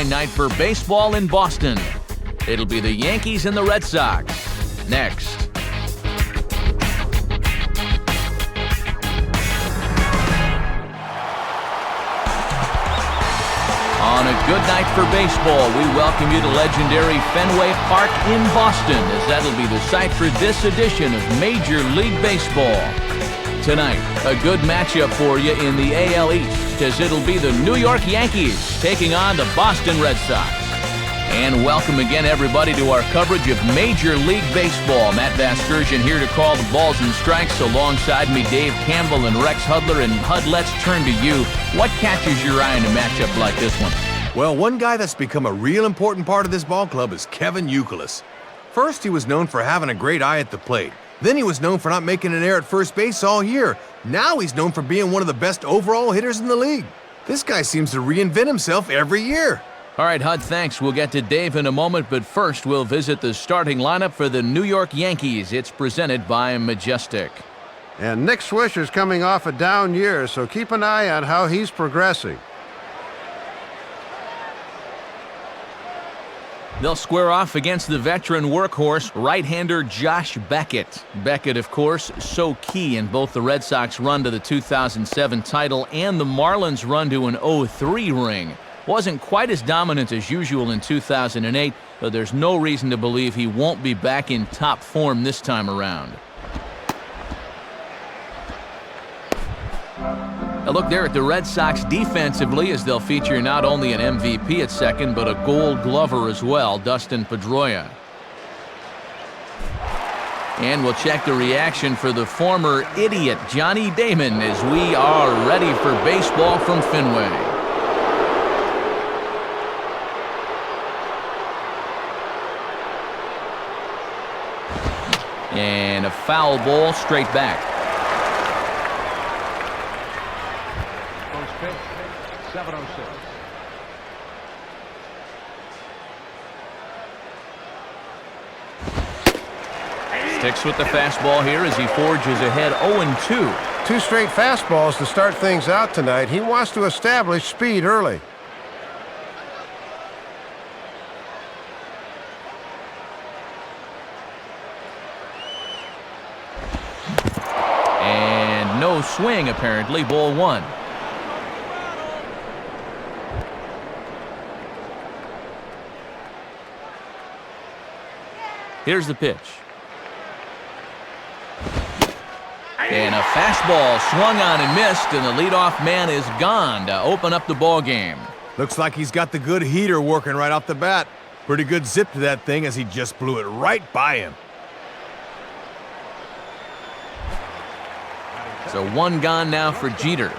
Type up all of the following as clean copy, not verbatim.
fine night for baseball in Boston. It'll be the Yankees and the Red Sox. Next. On a good night for baseball, we welcome you to legendary Fenway Park in Boston, as that'll be the site for this edition of Major League Baseball. Tonight, a good matchup for you in the AL East, as it'll be the New York Yankees taking on the Boston Red Sox. And welcome again, everybody, to our coverage of Major League Baseball. Matt Vasgersian here to call the balls and strikes. Alongside me, Dave Campbell and Rex Hudler. And Hud, let's turn to you. What catches your eye in a matchup like this one? Well, one guy that's become a real important part of this ball club is Kevin Youkilis. First, he was known for having a great eye at the plate. Then he was known for not making an error at first base all year. Now he's known for being one of the best overall hitters in the league. This guy seems to reinvent himself every year. All right, Hud, thanks. We'll get to Dave in a moment, but first we'll visit the starting lineup for the New York Yankees. It's presented by Majestic. And Nick Swisher's coming off a down year, so keep an eye on how he's progressing. They'll square off against the veteran workhorse, right-hander Josh Beckett. Beckett, of course, so key in both the Red Sox run to the 2007 title and the Marlins run to an 0-3 ring. Wasn't quite as dominant as usual in 2008, but there's no reason to believe he won't be back in top form this time around. A look there at the Red Sox defensively, as they'll feature not only an MVP at second, but a Gold Glover as well, Dustin Pedroia. And we'll check the reaction for the former idiot Johnny Damon as we are ready for baseball from Fenway. And a foul ball straight back. First pitch, 7:06. Sticks with the fastball here as he forges ahead 0-2. Two straight fastballs to start things out tonight. He wants to establish speed early. No swing, apparently. Ball one. Here's the pitch. And a fastball swung on and missed, and the leadoff man is gone to open up the ball game. Looks like he's got the good heater working right off the bat. Pretty good zip to that thing as he just blew it right by him. So one gone now for Jeter.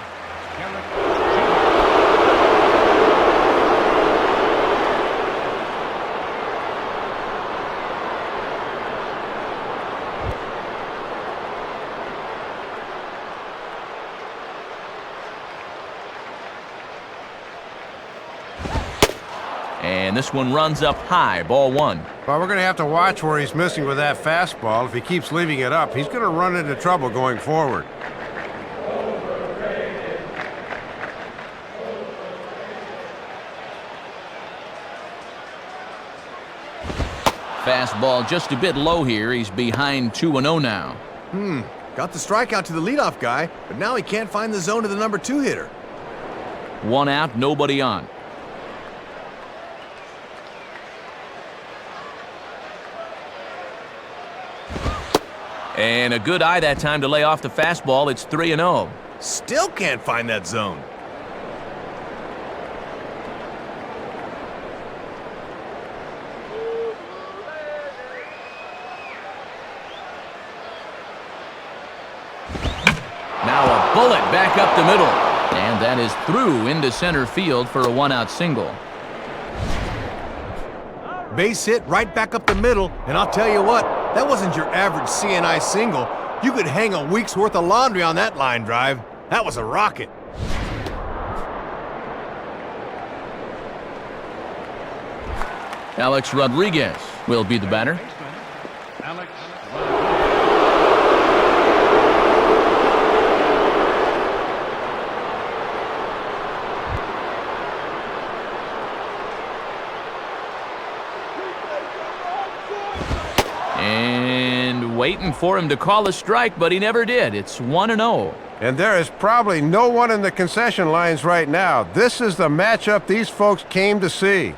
And this one runs up high, ball one. Well, we're going to have to watch where he's missing with that fastball. If he keeps leaving it up, he's going to run into trouble going forward. Fastball just a bit low here. He's behind 2-0 now. Got the strikeout to the leadoff guy, but now he can't find the zone to the number 2 hitter. One out, nobody on. And a good eye that time to lay off the fastball. It's 3-0. Still can't find that zone. Now a bullet back up the middle. And that is through into center field for a one-out single. Base hit right back up the middle, and I'll tell you what, that wasn't your average CNI single. You could hang a week's worth of laundry on that line drive. That was a rocket. Alex Rodriguez will be the batter. Alex. And waiting for him to call a strike, but he never did. It's 1-0. And there is probably no one in the concession lines right now. This is the matchup these folks came to see. In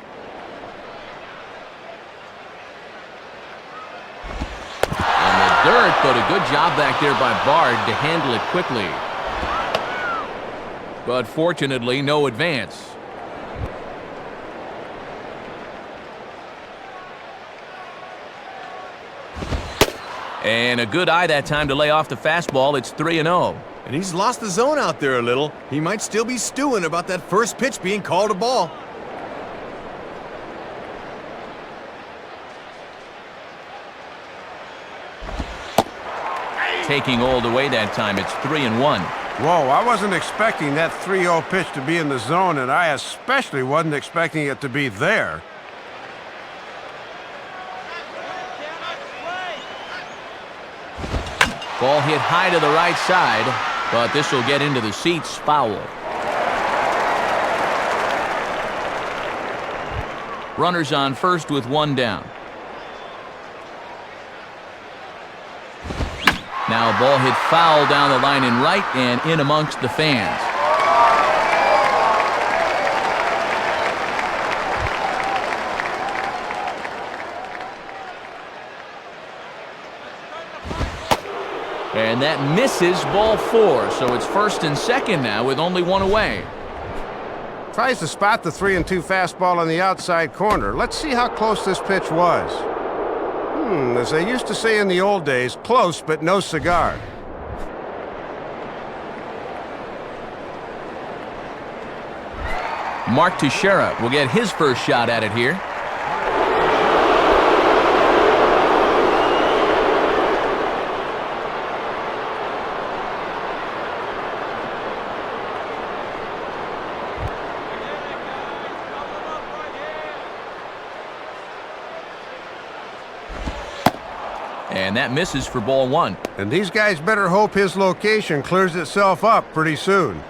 the dirt, but a good job back there by Bard to handle it quickly. But fortunately, no advance. And a good eye that time to lay off the fastball. It's 3-0. And he's lost the zone out there a little. He might still be stewing about that first pitch being called a ball. Taking Old away that time. It's 3-1. Whoa, I wasn't expecting that 3-0 pitch to be in the zone, and I especially wasn't expecting it to be there. Ball hit high to the right side, but this will get into the seats. Foul. Runners on first with one down. Now a ball hit foul down the line in right and in amongst the fans. And that misses, ball 4. So it's first and second now with only one away. Tries to spot the 3-2 fastball on the outside corner. Let's see how close this pitch was. As they used to say in the old days, close but no cigar. Mark Teixeira will get his first shot at it here. And that misses for ball 1. And these guys better hope his location clears itself up pretty soon.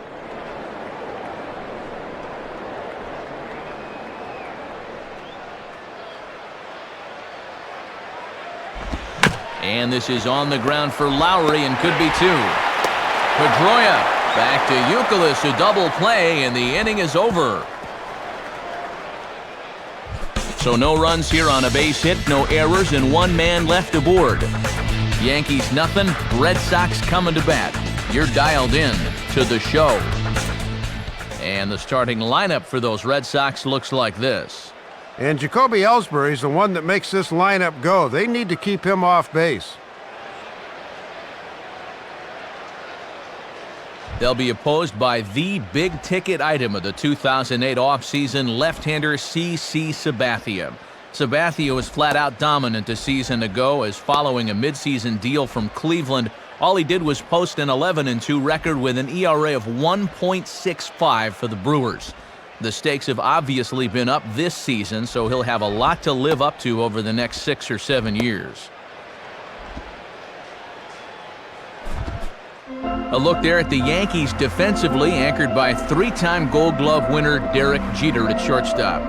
And this is on the ground for Lowry and could be 2. Pedroia back to Youkilis, a double play, and the inning is over. So no runs here on a base hit, no errors, and one man left aboard. Yankees nothing, Red Sox coming to bat. You're dialed in to the show. And the starting lineup for those Red Sox looks like this. And Jacoby Ellsbury's the one that makes this lineup go. They need to keep him off base. They'll be opposed by the big-ticket item of the 2008 offseason, left-hander CC Sabathia. Sabathia was flat-out dominant a season ago, as following a midseason deal from Cleveland, all he did was post an 11-2 record with an ERA of 1.65 for the Brewers. The stakes have obviously been up this season, so he'll have a lot to live up to over the next 6 or 7 years. A look there at the Yankees defensively, anchored by 3-time Gold Glove winner Derek Jeter at shortstop.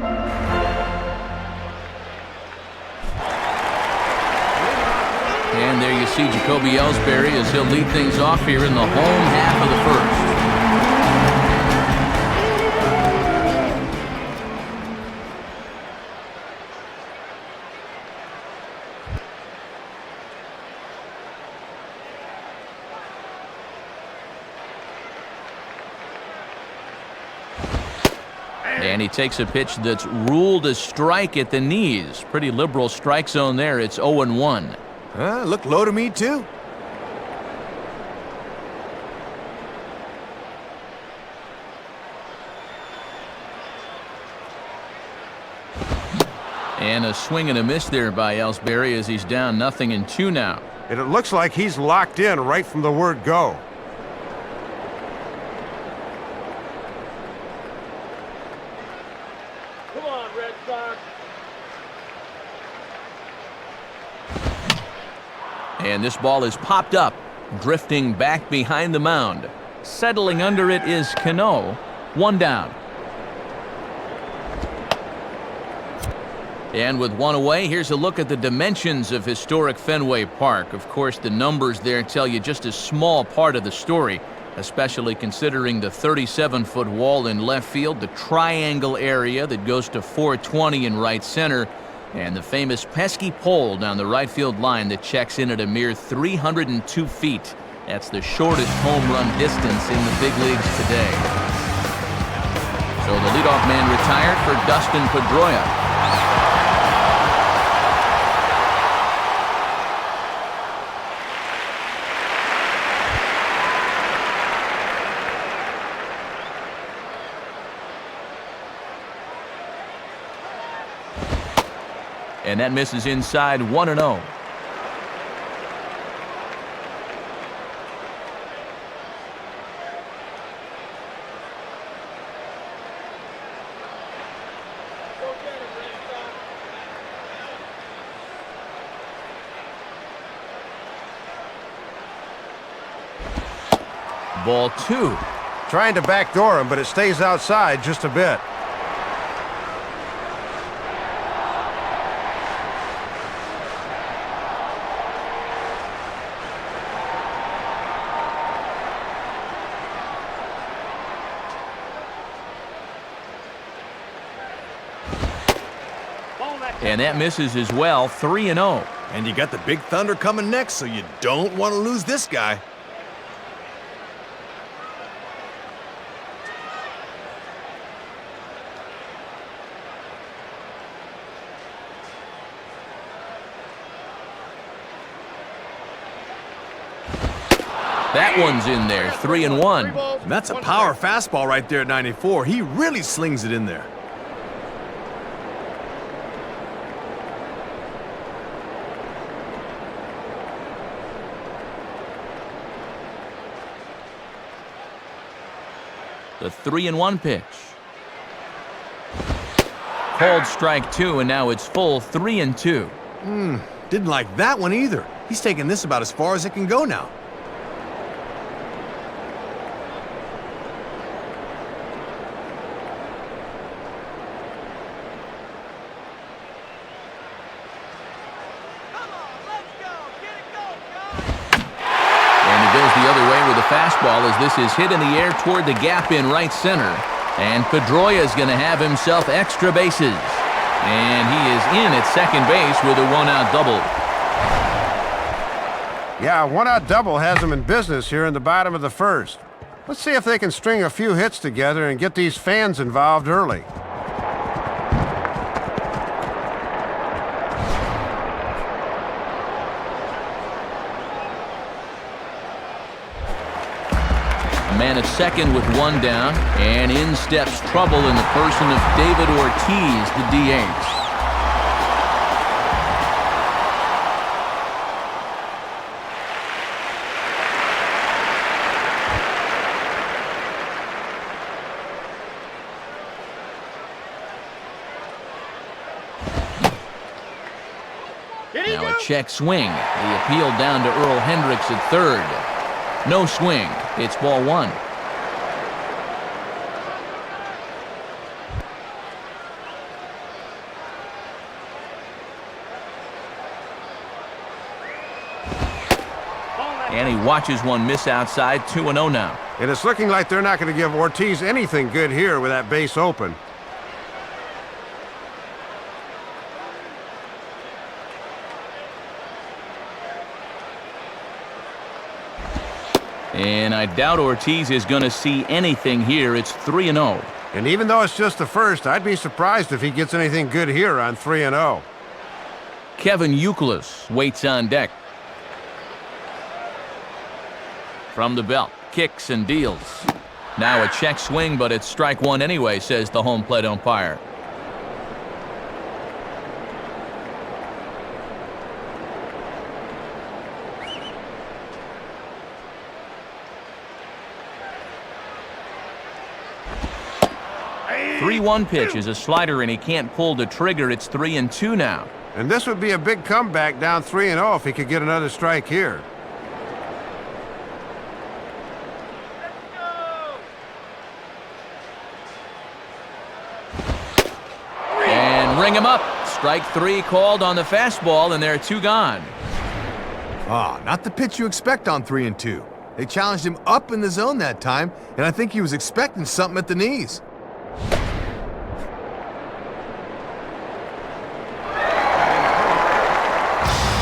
And there you see Jacoby Ellsbury as he'll lead things off here in the home half of the first. And he takes a pitch that's ruled a strike at the knees. Pretty liberal strike zone there. It's 0-1. Looked low to me, too. And a swing and a miss there by Ellsbury as he's down 0-2 now. And it looks like he's locked in right from the word go. And this ball is popped up, drifting back behind the mound. Settling under it is Cano. One down. And with one away, here's a look at the dimensions of historic Fenway Park. Of course, the numbers there tell you just a small part of the story, especially considering the 37-foot wall in left field, the triangle area that goes to 420 in right center, and the famous pesky pole down the right field line that checks in at a mere 302 feet. That's the shortest home run distance in the big leagues today. So the leadoff man retired for Dustin Pedroia. And that misses inside 1-0. Ball 2. Trying to backdoor him, but it stays outside just a bit. And that misses as well, 3-0. And you got the Big Thunder coming next, so you don't want to lose this guy. That one's in there, 3-1. And that's a power fastball right there at 94. He really slings it in there. The 3-1 pitch. Called strike 2, and now it's full 3-2. Didn't like that one either. He's taking this about as far as it can go now. The other way with a fastball as this is hit in the air toward the gap in right center. And Pedroia is going to have himself extra bases. And he is in at second base with a one-out double. Yeah, a one-out double has them in business here in the bottom of the first. Let's see if they can string a few hits together and get these fans involved early. Man at second with one down, and in steps trouble in the person of David Ortiz, the DH. Now a check swing. The appeal down to Earl Hendricks at third. No swing. It's ball 1. And he watches one miss outside, 2-0 now. And it's looking like they're not going to give Ortiz anything good here with that base open. And I doubt Ortiz is going to see anything here. It's 3-0. And even though it's just the first, I'd be surprised if he gets anything good here on 3-0. Kevin Youkilis waits on deck. From the belt, kicks and deals. Now a check swing, but it's strike 1 anyway, says the home plate umpire. The 3-1 pitch is a slider, and he can't pull the trigger. It's 3-2 now. And this would be a big comeback down 3-0 if he could get another strike here. And ring him up. Strike 3 called on the fastball, and there are 2 gone. Ah, not the pitch you expect on 3 and 2. They challenged him up in the zone that time, and I think he was expecting something at the knees.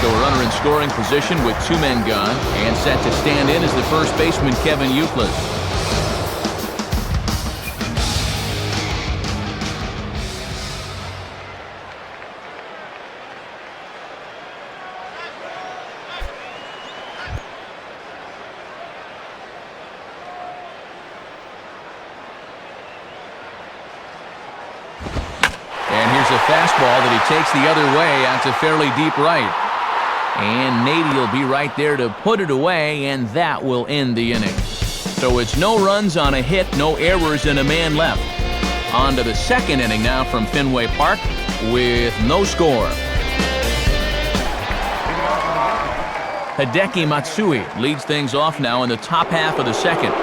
So a runner in scoring position with 2 men gone, and set to stand in is the first baseman, Kevin Youkilis. And here's a fastball that he takes the other way out to fairly deep right. And Nady will be right there to put it away, and that will end the inning. So it's no runs on a hit, no errors, and a man left. On to the second inning now from Fenway Park with no score. Hideki Matsui leads things off now in the top half of the second.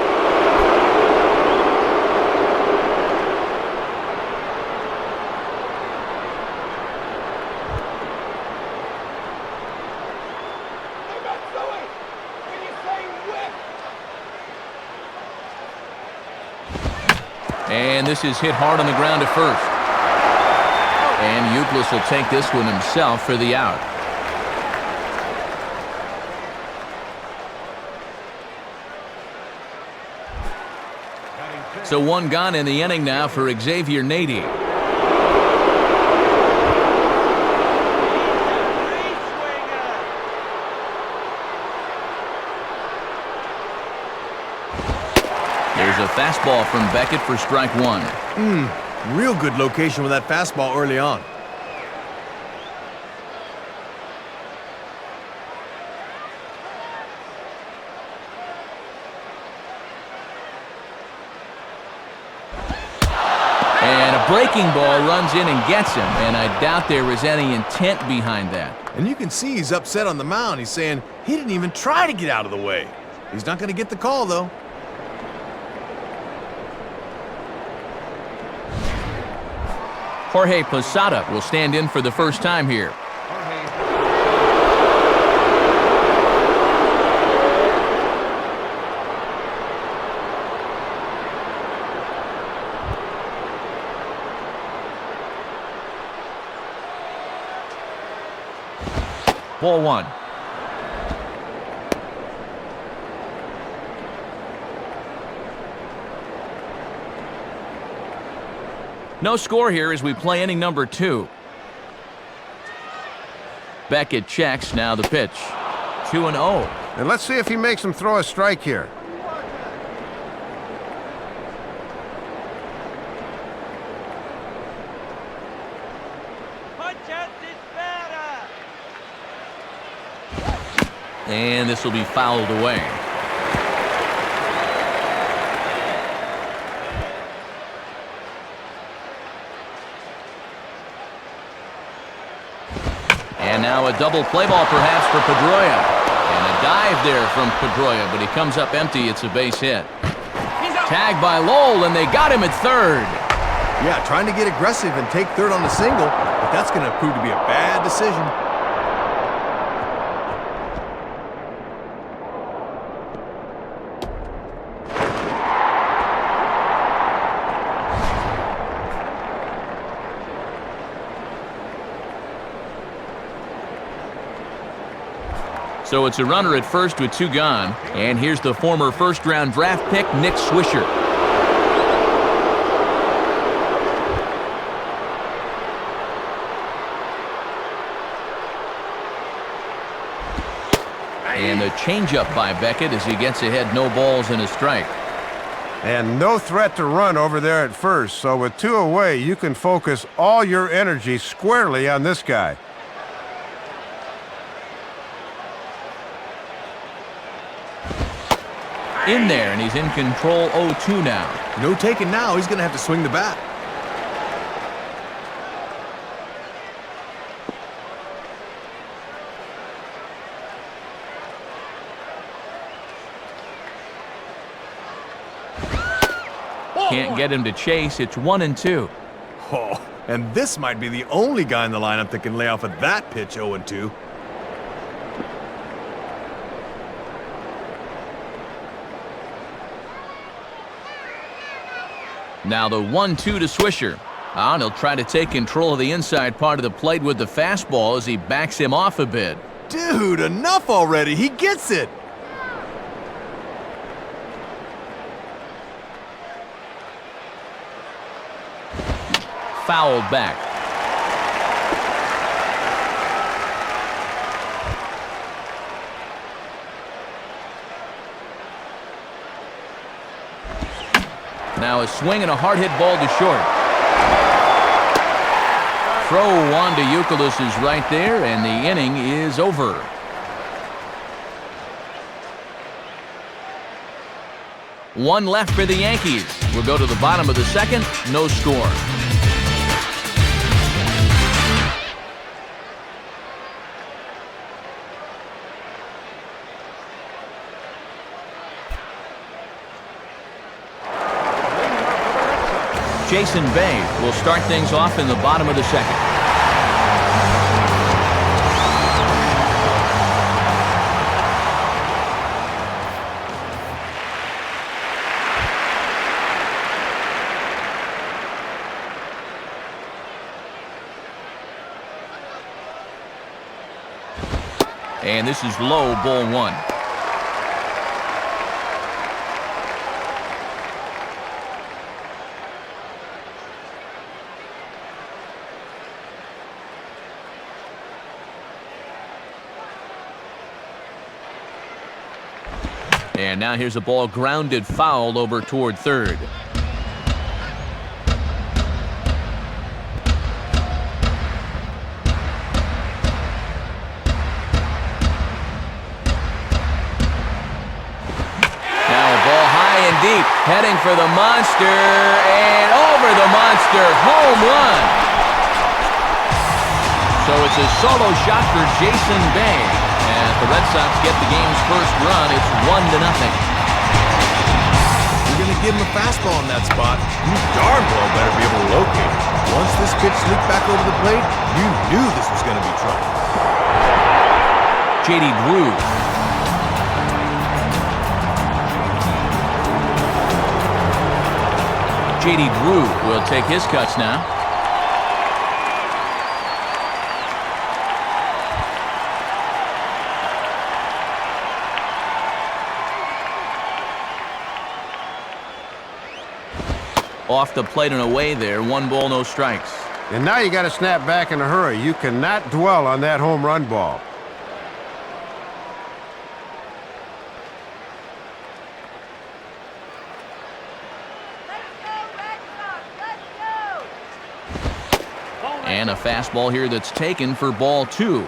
And this is hit hard on the ground to first. And Youkilis will take this one himself for the out. So 1 gone in the inning now for Xavier Nady. There's a fastball from Beckett for strike 1. Real good location with that fastball early on. And a breaking ball runs in and gets him, and I doubt there was any intent behind that. And you can see he's upset on the mound. He's saying he didn't even try to get out of the way. He's not going to get the call, though. Jorge Posada will stand in for the first time here. Ball 1. No score here as we play inning number 2. Beckett checks, now the pitch. 2-0. And let's see if he makes him throw a strike here. And this will be fouled away. And now a double play ball perhaps for Pedroia. And a dive there from Pedroia, but he comes up empty. It's a base hit. Tagged by Lowell, and they got him at third. Yeah, trying to get aggressive and take third on the single, but that's going to prove to be a bad decision. So it's a runner at first with 2 gone. And here's the former first-round draft pick, Nick Swisher. And a changeup by Beckett as he gets ahead, no balls and a strike. And no threat to run over there at first, so with 2 away, you can focus all your energy squarely on this guy. In there, and he's in control 0-2 now. No taking now. He's going to have to swing the bat. Can't get him to chase. It's 1-2. Oh, And this might be the only guy in the lineup that can lay off at that pitch 0-2. Now the 1-2 to Swisher. And he'll try to take control of the inside part of the plate with the fastball as he backs him off a bit. Dude, enough already. He gets it. Fouled back. Now a swing and a hard hit ball to short. Throw on to Youkilis is right there, and the inning is over. One left for the Yankees. We'll go to the bottom of the second. No score. Jason Bay will start things off in the bottom of the second. And this is low, ball one. And now here's a ball grounded foul over toward third. Now a ball high and deep, heading for the monster, and over the monster, home run. So it's a solo shot for Jason Bay. As the Red Sox get the game's first run, it's 1-0. You're going to give him a fastball in that spot. You darn well better be able to locate it. Once this pitch slipped back over the plate, you knew this was going to be trouble. J.D. Drew. J.D. Drew will take his cuts now. Off the plate and away there. 1 ball, no strikes. And now you got to snap back in a hurry. You cannot dwell on that home run ball. And a fastball here that's taken for ball 2.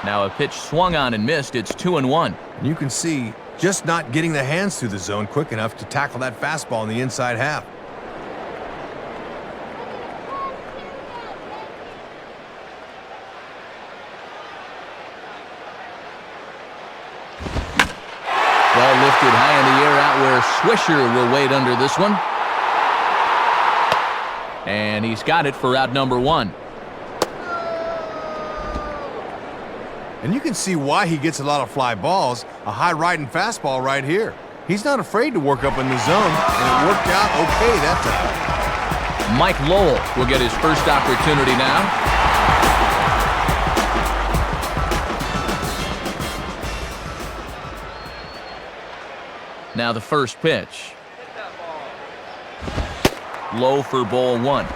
Now a pitch swung on and missed. It's 2-1. You can see just not getting the hands through the zone quick enough to tackle that fastball in the inside half. Ball lifted high in the air out where Swisher will wait under this one. And he's got it for out number 1. And you can see why he gets a lot of fly balls. A high riding fastball right here. He's not afraid to work up in the zone, and it worked out okay that time. Mike Lowell will get his first opportunity now. Now the first pitch. Low for ball 1.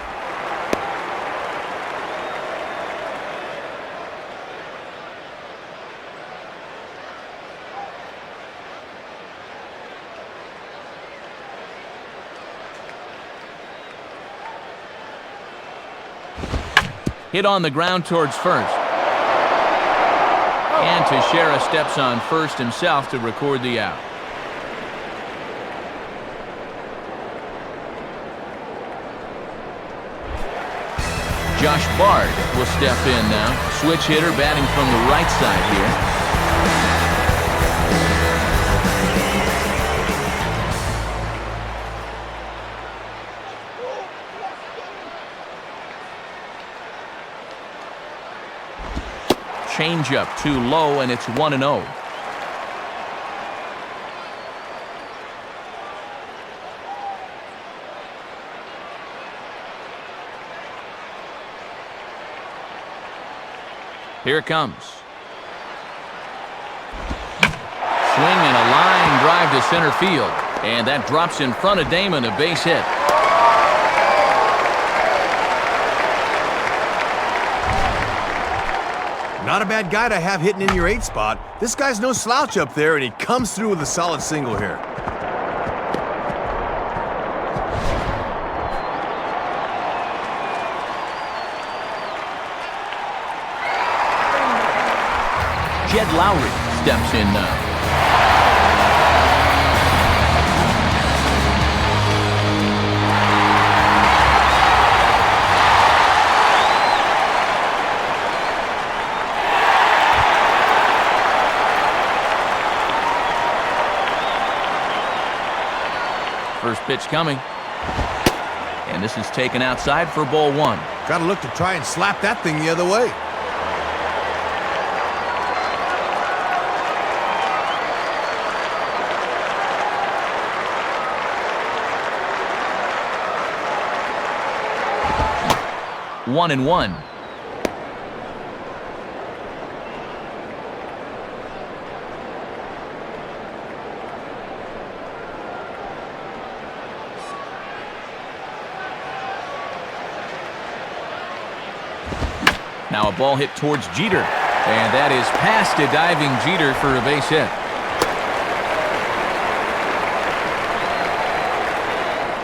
Hit on the ground towards first. And Teixeira steps on first himself to record the out. Josh Bard will step in now. Switch hitter batting from the right side here. Changeup too low, and it's 1-0. Here it comes. Swing and a line drive to center field. And that drops in front of Damon, a base hit. Not a bad guy to have hitting in your 8 spot. This guy's no slouch up there, and he comes through with a solid single here. Jed Lowry steps in now. First pitch coming. And this is taken outside for ball 1. Gotta look to try and slap that thing the other way. One and one. Now a ball hit towards Jeter. And that is past a diving Jeter for a base hit.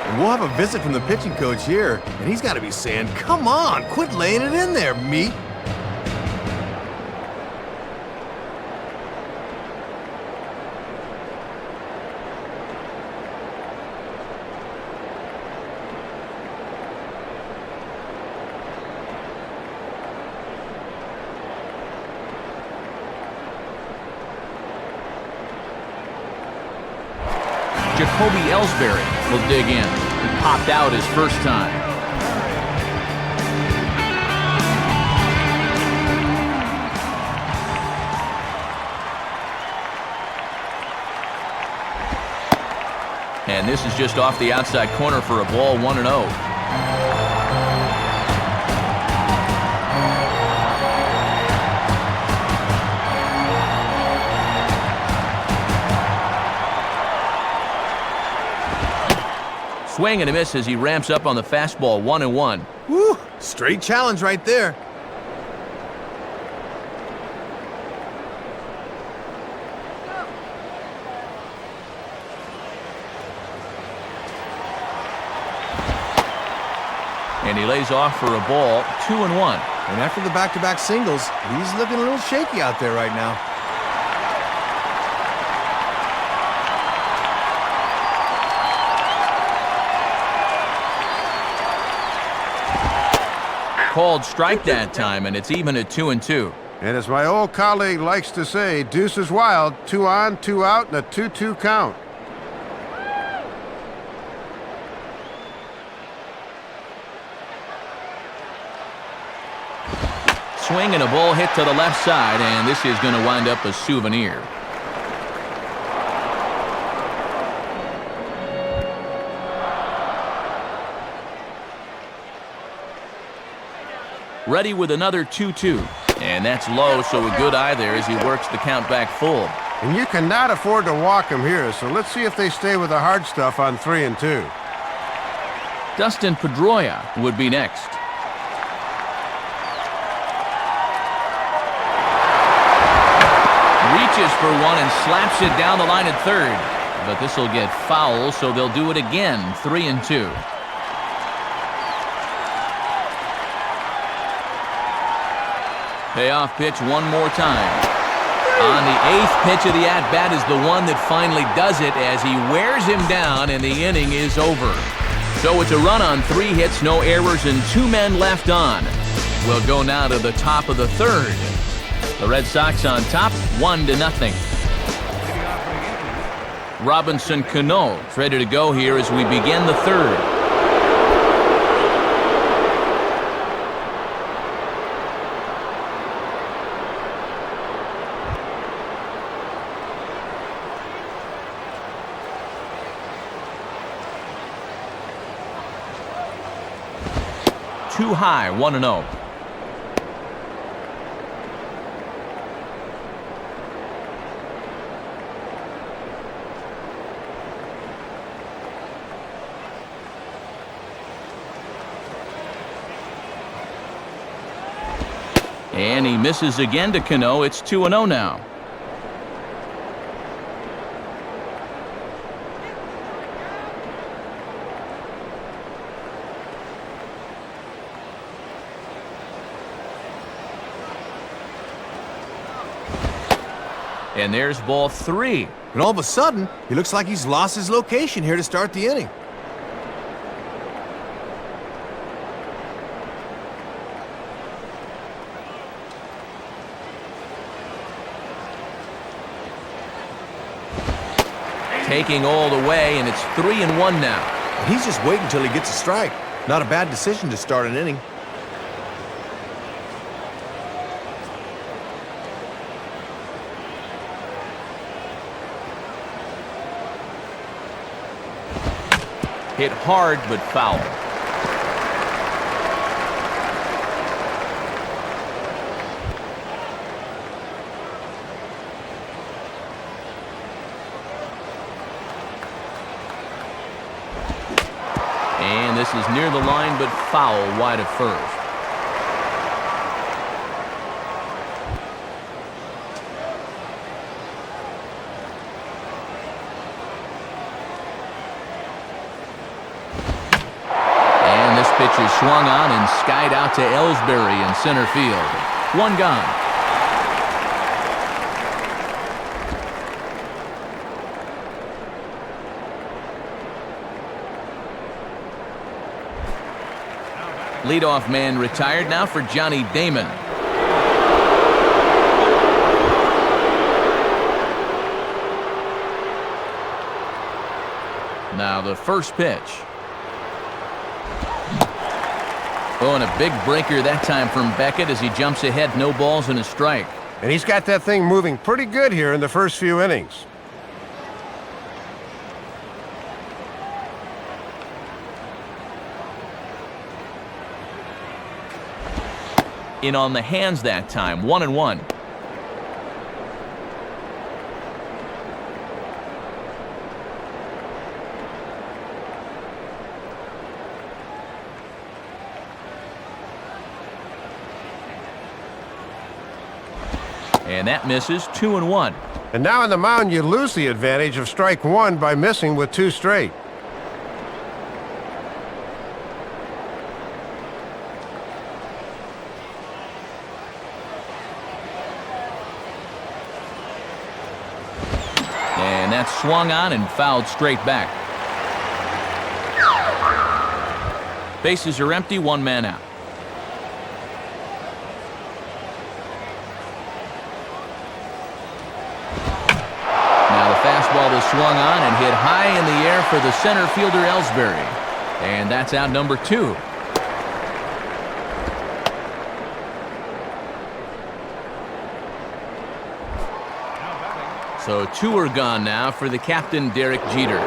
And we'll have a visit from the pitching coach here, and he's got to be saying, come on, quit laying it in there, meat. Jacoby Ellsbury will dig in. He popped out his first time. And this is just off the outside corner for a ball, 1-0. Swing and a miss as he ramps up on the fastball, 1-1. Woo! Straight challenge right there. And he lays off for a ball, 2-1. And after the back-to-back singles, he's looking a little shaky out there right now. Called strike that time, and it's even at 2-2. And as my old colleague likes to say, deuce is wild, 2 on, 2 out, and a 2-2 count. Swing and a ball hit to the left side, and this is going to wind up a souvenir. Ready with another 2-2. And that's low, so a good eye there as he works the count back full. And you cannot afford to walk him here, so let's see if they stay with the hard stuff on 3-2. Dustin Pedroia would be next. Reaches for one and slaps it down the line at third. But this will get foul, so they'll do it again, 3-2. Payoff pitch one more time. On the 8th pitch of the at-bat is the one that finally does it as he wears him down and the inning is over. So it's a run on 3 hits, no errors, and 2 men left on. We'll go now to the top of the third. The Red Sox on top, 1-0. Robinson Cano is ready to go here as we begin the third. Too high, 1-0. And he misses again to Cano. It's 2-0 now. And there's ball 3. And all of a sudden, he looks like he's lost his location here to start the inning. Taking all the way, and it's 3-1 now. And he's just waiting until he gets a strike. Not a bad decision to start an inning. Hit hard, but foul. And this is near the line, but foul wide of first. Pitch is swung on and skied out to Ellsbury in center field. 1 gone. Leadoff man retired now for Johnny Damon. Now the first pitch. Oh, and a big breaker that time from Beckett as he jumps ahead, no balls and a strike. And he's got that thing moving pretty good here in the first few innings. In on the hands that time, 1-1. And that misses, 2-1. And now on the mound, you lose the advantage of strike 1 by missing with 2 straight. And that's swung on and fouled straight back. Bases are empty, 1 man out. Fastball was swung on and hit high in the air for the center fielder Ellsbury. And that's out number 2. So 2 are gone now for the captain, Derek Jeter.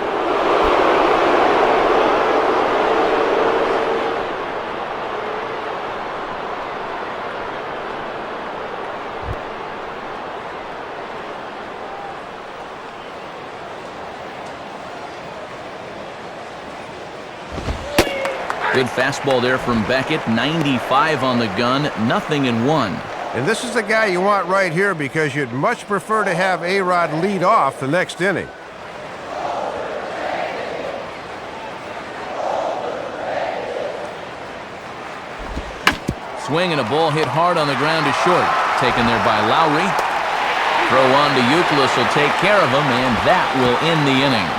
Good fastball there from Beckett. 95 on the gun, 0-1. And this is the guy you want right here because you'd much prefer to have A-Rod lead off the next inning. Swing and a ball hit hard on the ground to short. Taken there by Lowry. Throw on to Youkilis will take care of him, and that will end the inning.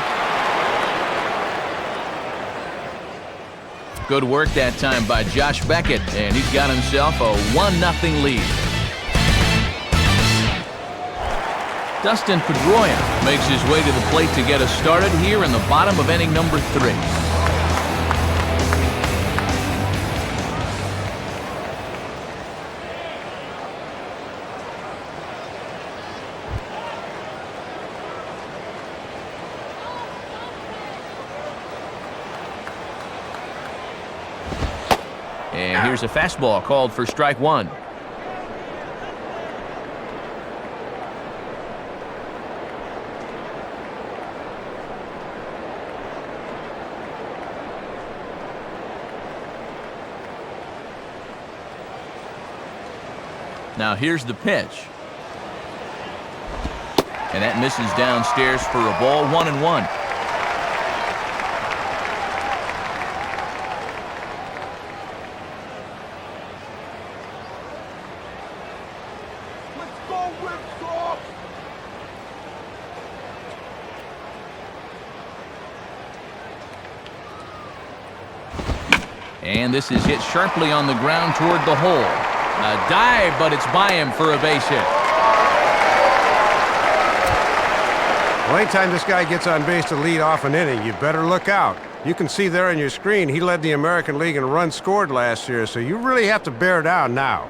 Good work that time by Josh Beckett, and he's got himself a 1-0 lead. Dustin Pedroia makes his way to the plate to get us started here in the bottom of inning number 3. And here's a fastball called for strike 1. Now here's the pitch. And that misses downstairs for a ball, 1-1. And this is hit sharply on the ground toward the hole. A dive, but it's by him for a base hit. Well, anytime this guy gets on base to lead off an inning, you better look out. You can see there on your screen he led the American League in runs scored last year, so you really have to bear down now.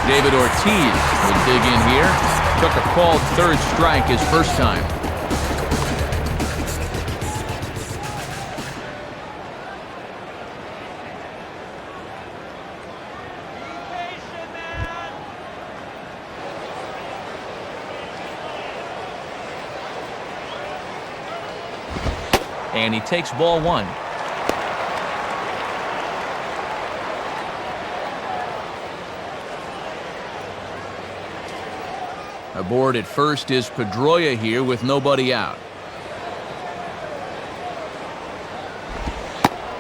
David Ortiz will dig in here. Took a called third strike his first time. And he takes ball 1. Aboard at first is Pedroia here with nobody out.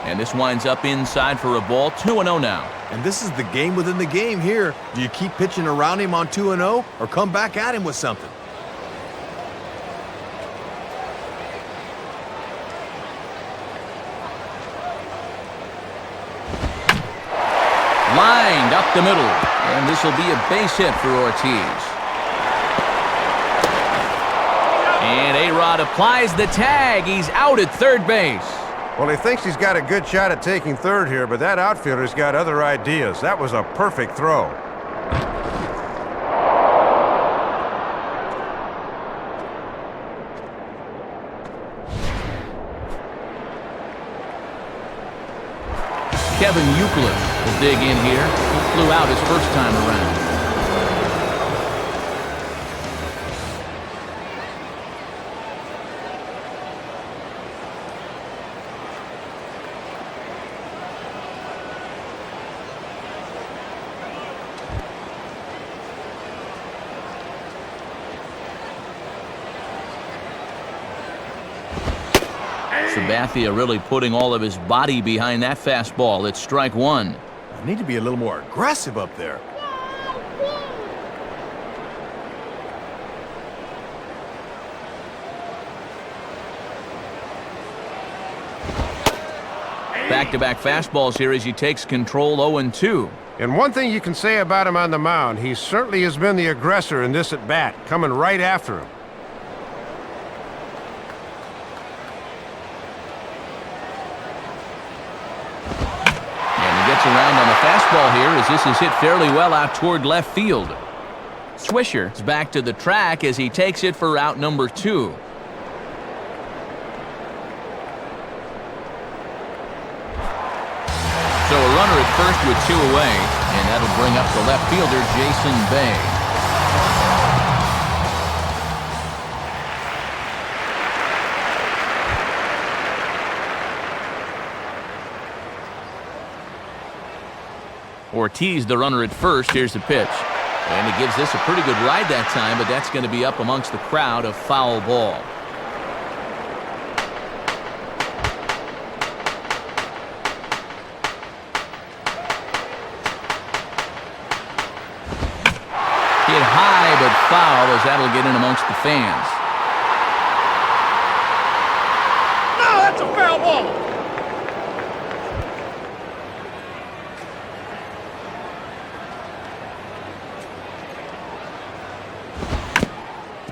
And this winds up inside for a ball, 2-0 now. And this is the game within the game here. Do you keep pitching around him on 2-0 or come back at him with something? Lined up the middle, and this will be a base hit for Ortiz. And A-Rod applies the tag. He's out at third base. Well, he thinks he's got a good shot at taking third here, but that outfielder's got other ideas. That was a perfect throw. Kevin Youkilis will dig in here. He flew out his first time around. Sabathia really putting all of his body behind that fastball. It's strike 1. I need to be a little more aggressive up there. Back-to-back fastballs here as he takes control, 0-2. And one thing you can say about him on the mound, he certainly has been the aggressor in this at-bat, coming right after him. Around on the fastball here as this is hit fairly well out toward left field. Swisher is back to the track as he takes it for out number 2. So a runner at first with 2 away, and that'll bring up the left fielder Jason Bay. Ortiz, the runner at first. Here's the pitch. And he gives this a pretty good ride that time, but that's going to be up amongst the crowd, a foul ball. Hit high, but foul as that'll get in amongst the fans. Foul ball.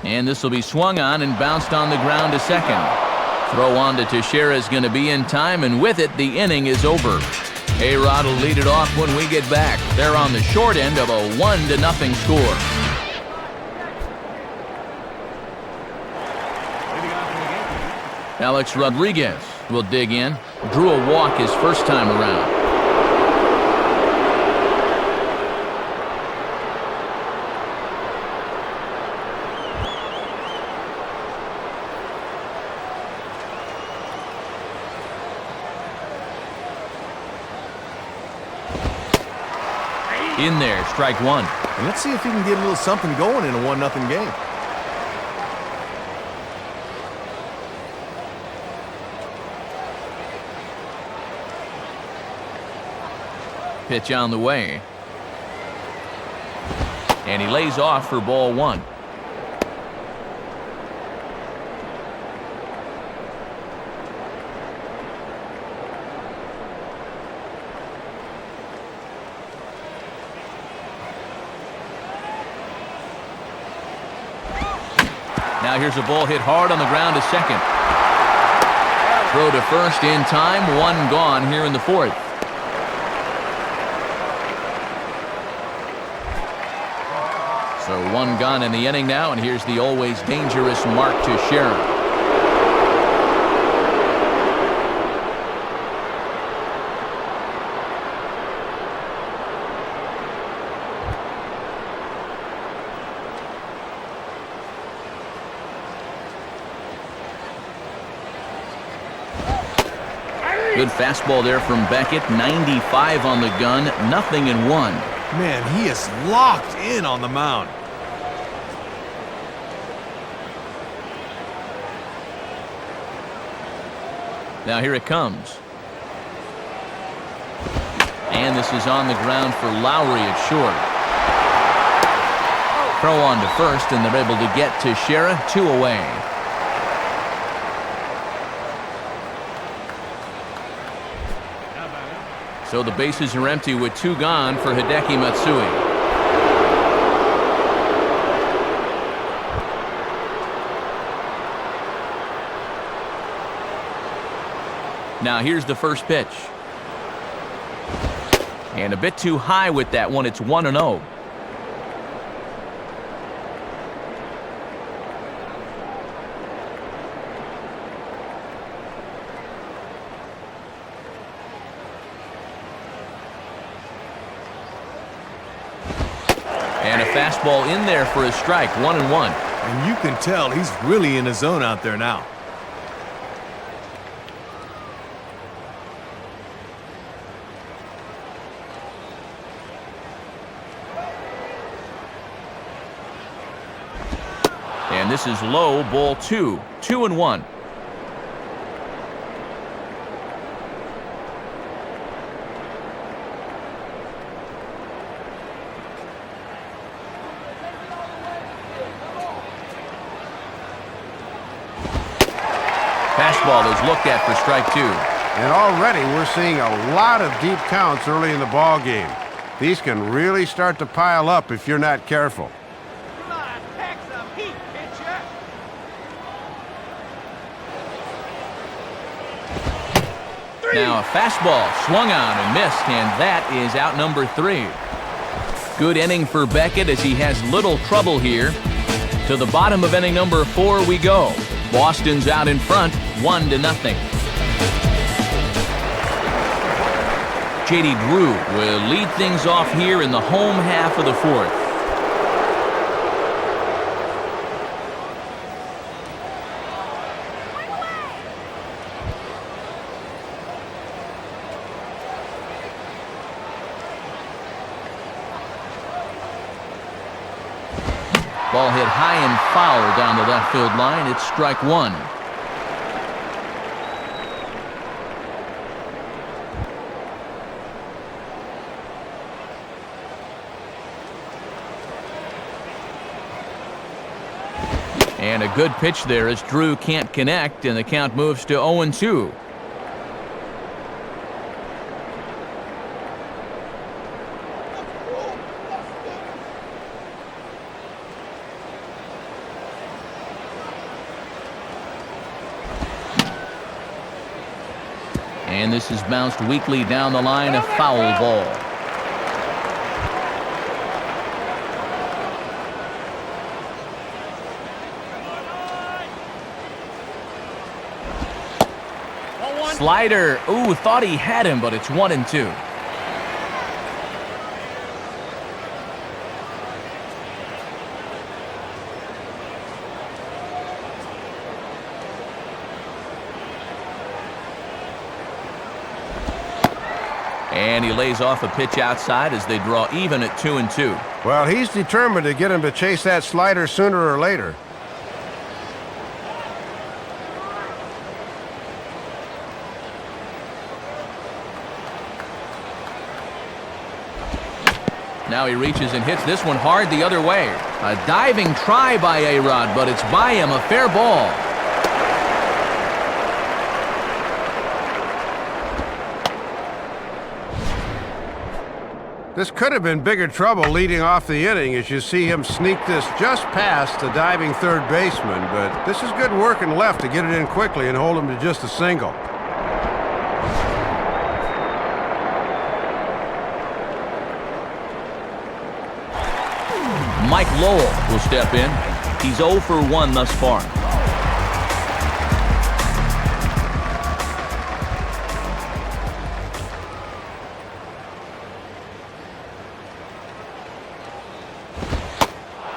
And this will be swung on and bounced on the ground to second. Throw on to Teixeira is going to be in time, and with it, the inning is over. A-Rod will lead it off when we get back. They're on the short end of a 1-0 score. Alex Rodriguez will dig in. Drew a walk his first time around. In there, strike one. And let's see if he can get a little something going in a 1-0 game. Pitch on the way. And he lays off for ball one. Now here's a ball hit hard on the ground to second. Throw to first in time. One gone here in the fourth. So one gone in the inning now, and here's the always dangerous Mark Teixeira. Good fastball there from Beckett. 95 on the gun. 0-1. Man, he is locked in on the mound. Now here it comes. And this is on the ground for Lowry at short. Throw on to first, and they're able to get Teixeira 2 away. So the bases are empty with 2 gone for Hideki Matsui. Now here's the first pitch. And a bit too high with that one. It's 1-0. And a fastball in there for a strike. 1-1. And you can tell he's really in the zone out there now. And this is low, ball 2. 2-1. Fastball is looked at for strike 2. And already we're seeing a lot of deep counts early in the ball game. These can really start to pile up if you're not careful. Now a fastball swung on and missed, and that is out number 3. Good inning for Beckett as he has little trouble here. To the bottom of inning number 4 we go. Boston's out in front, 1-0. J.D. Drew will lead things off here in the home half of the fourth. Ball hit high and foul down the left field line. It's strike 1. And a good pitch there as Drew can't connect, and the count moves to 0-2. And this is bounced weakly down the line, a foul ball. Slider. Ooh, thought he had him, but it's 1-2. And he lays off a pitch outside as they draw even at 2-2. Well, he's determined to get him to chase that slider sooner or later. Now he reaches and hits this one hard the other way. A diving try by A-Rod, but it's by him, a fair ball. This could have been bigger trouble leading off the inning as you see him sneak this just past the diving third baseman, but this is good work and left to get it in quickly and hold him to just a single. Mike Lowell will step in. He's 0 for 1 thus far.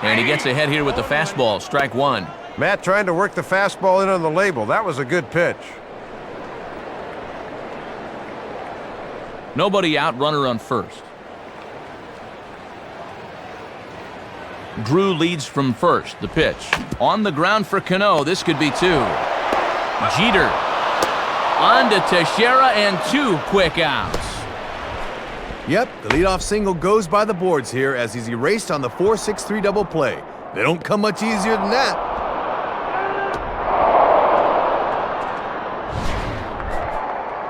And he gets ahead here with the fastball, strike one. Matt trying to work the fastball in on the label. That was a good pitch. Nobody out, runner on first. Drew leads from first. The pitch. On the ground for Cano. This could be 2. Jeter. On to Teixeira and 2 quick outs. Yep, the leadoff single goes by the boards here as he's erased on the 4-6-3 double play. They don't come much easier than that.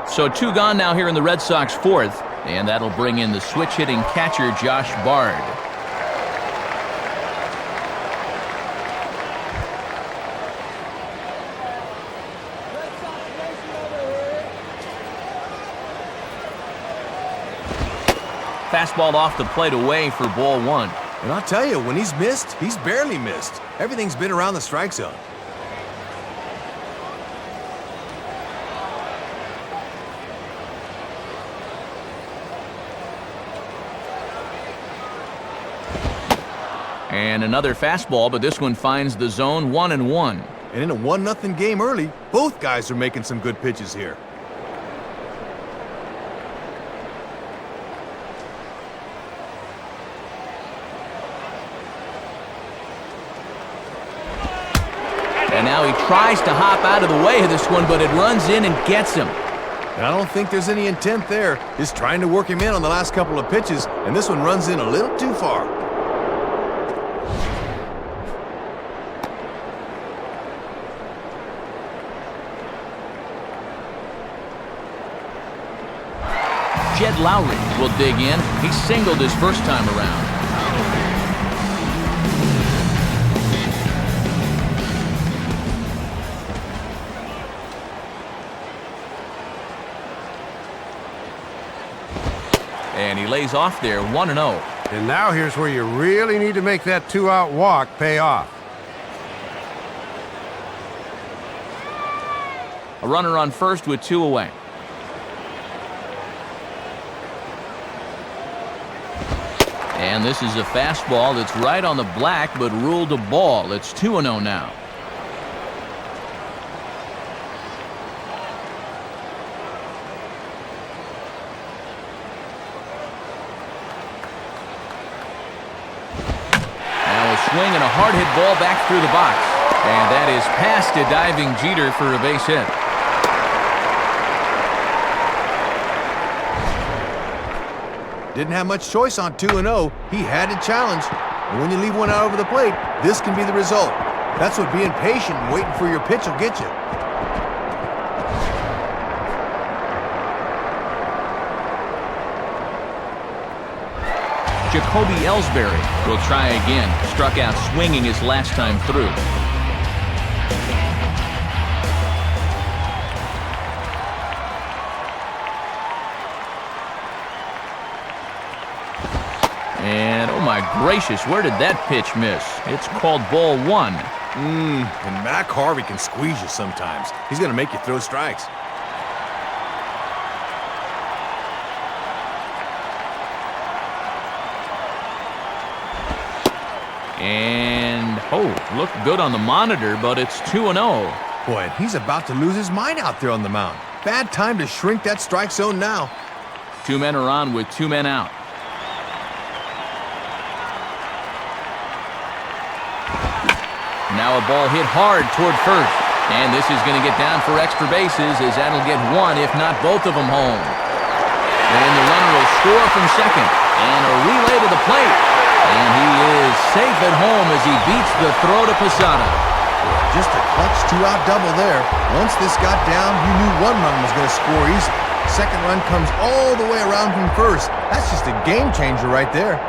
So 2 gone now here in the Red Sox 4th, and that'll bring in the switch-hitting catcher Josh Bard. Fastball off the plate away for ball 1. And I'll tell you, when he's missed, he's barely missed. Everything's been around the strike zone. And another fastball, but this one finds the zone, 1-1. And in a 1-0 game early, both guys are making some good pitches here. And now he tries to hop out of the way of this one, but it runs in and gets him. And I don't think there's any intent there. Just trying to work him in on the last couple of pitches, and this one runs in a little too far. Jed Lowry will dig in. He singled his first time around. And he lays off there, 1-0. And now here's where you really need to make that 2-out walk pay off. A runner on first with 2 away. And this is a fastball that's right on the black, but ruled a ball. It's 2-0 now. Swing and a hard hit ball back through the box. And that is past a diving Jeter for a base hit. Didn't have much choice on 2-0. He had to challenge. And when you leave one out over the plate, this can be the result. That's what being patient and waiting for your pitch will get you. Jacoby Ellsbury will try again. Struck out swinging his last time through. And oh my gracious, where did that pitch miss? It's called ball one. And Mac Harvey can squeeze you sometimes. He's going to make you throw strikes. And, oh, looked good on the monitor, but it's 2-0. Boy, and he's about to lose his mind out there on the mound. Bad time to shrink that strike zone now. 2 men are on with 2 men out. Now a ball hit hard toward first. And this is going to get down for extra bases as that'll get one, if not both of them home. And the runner will score from second. And a relay to the plate. And he is safe at home as he beats the throw to Posada. Just a clutch 2-out double there. Once this got down, you knew one run was going to score easy. Second run comes all the way around from first. That's just a game changer right there.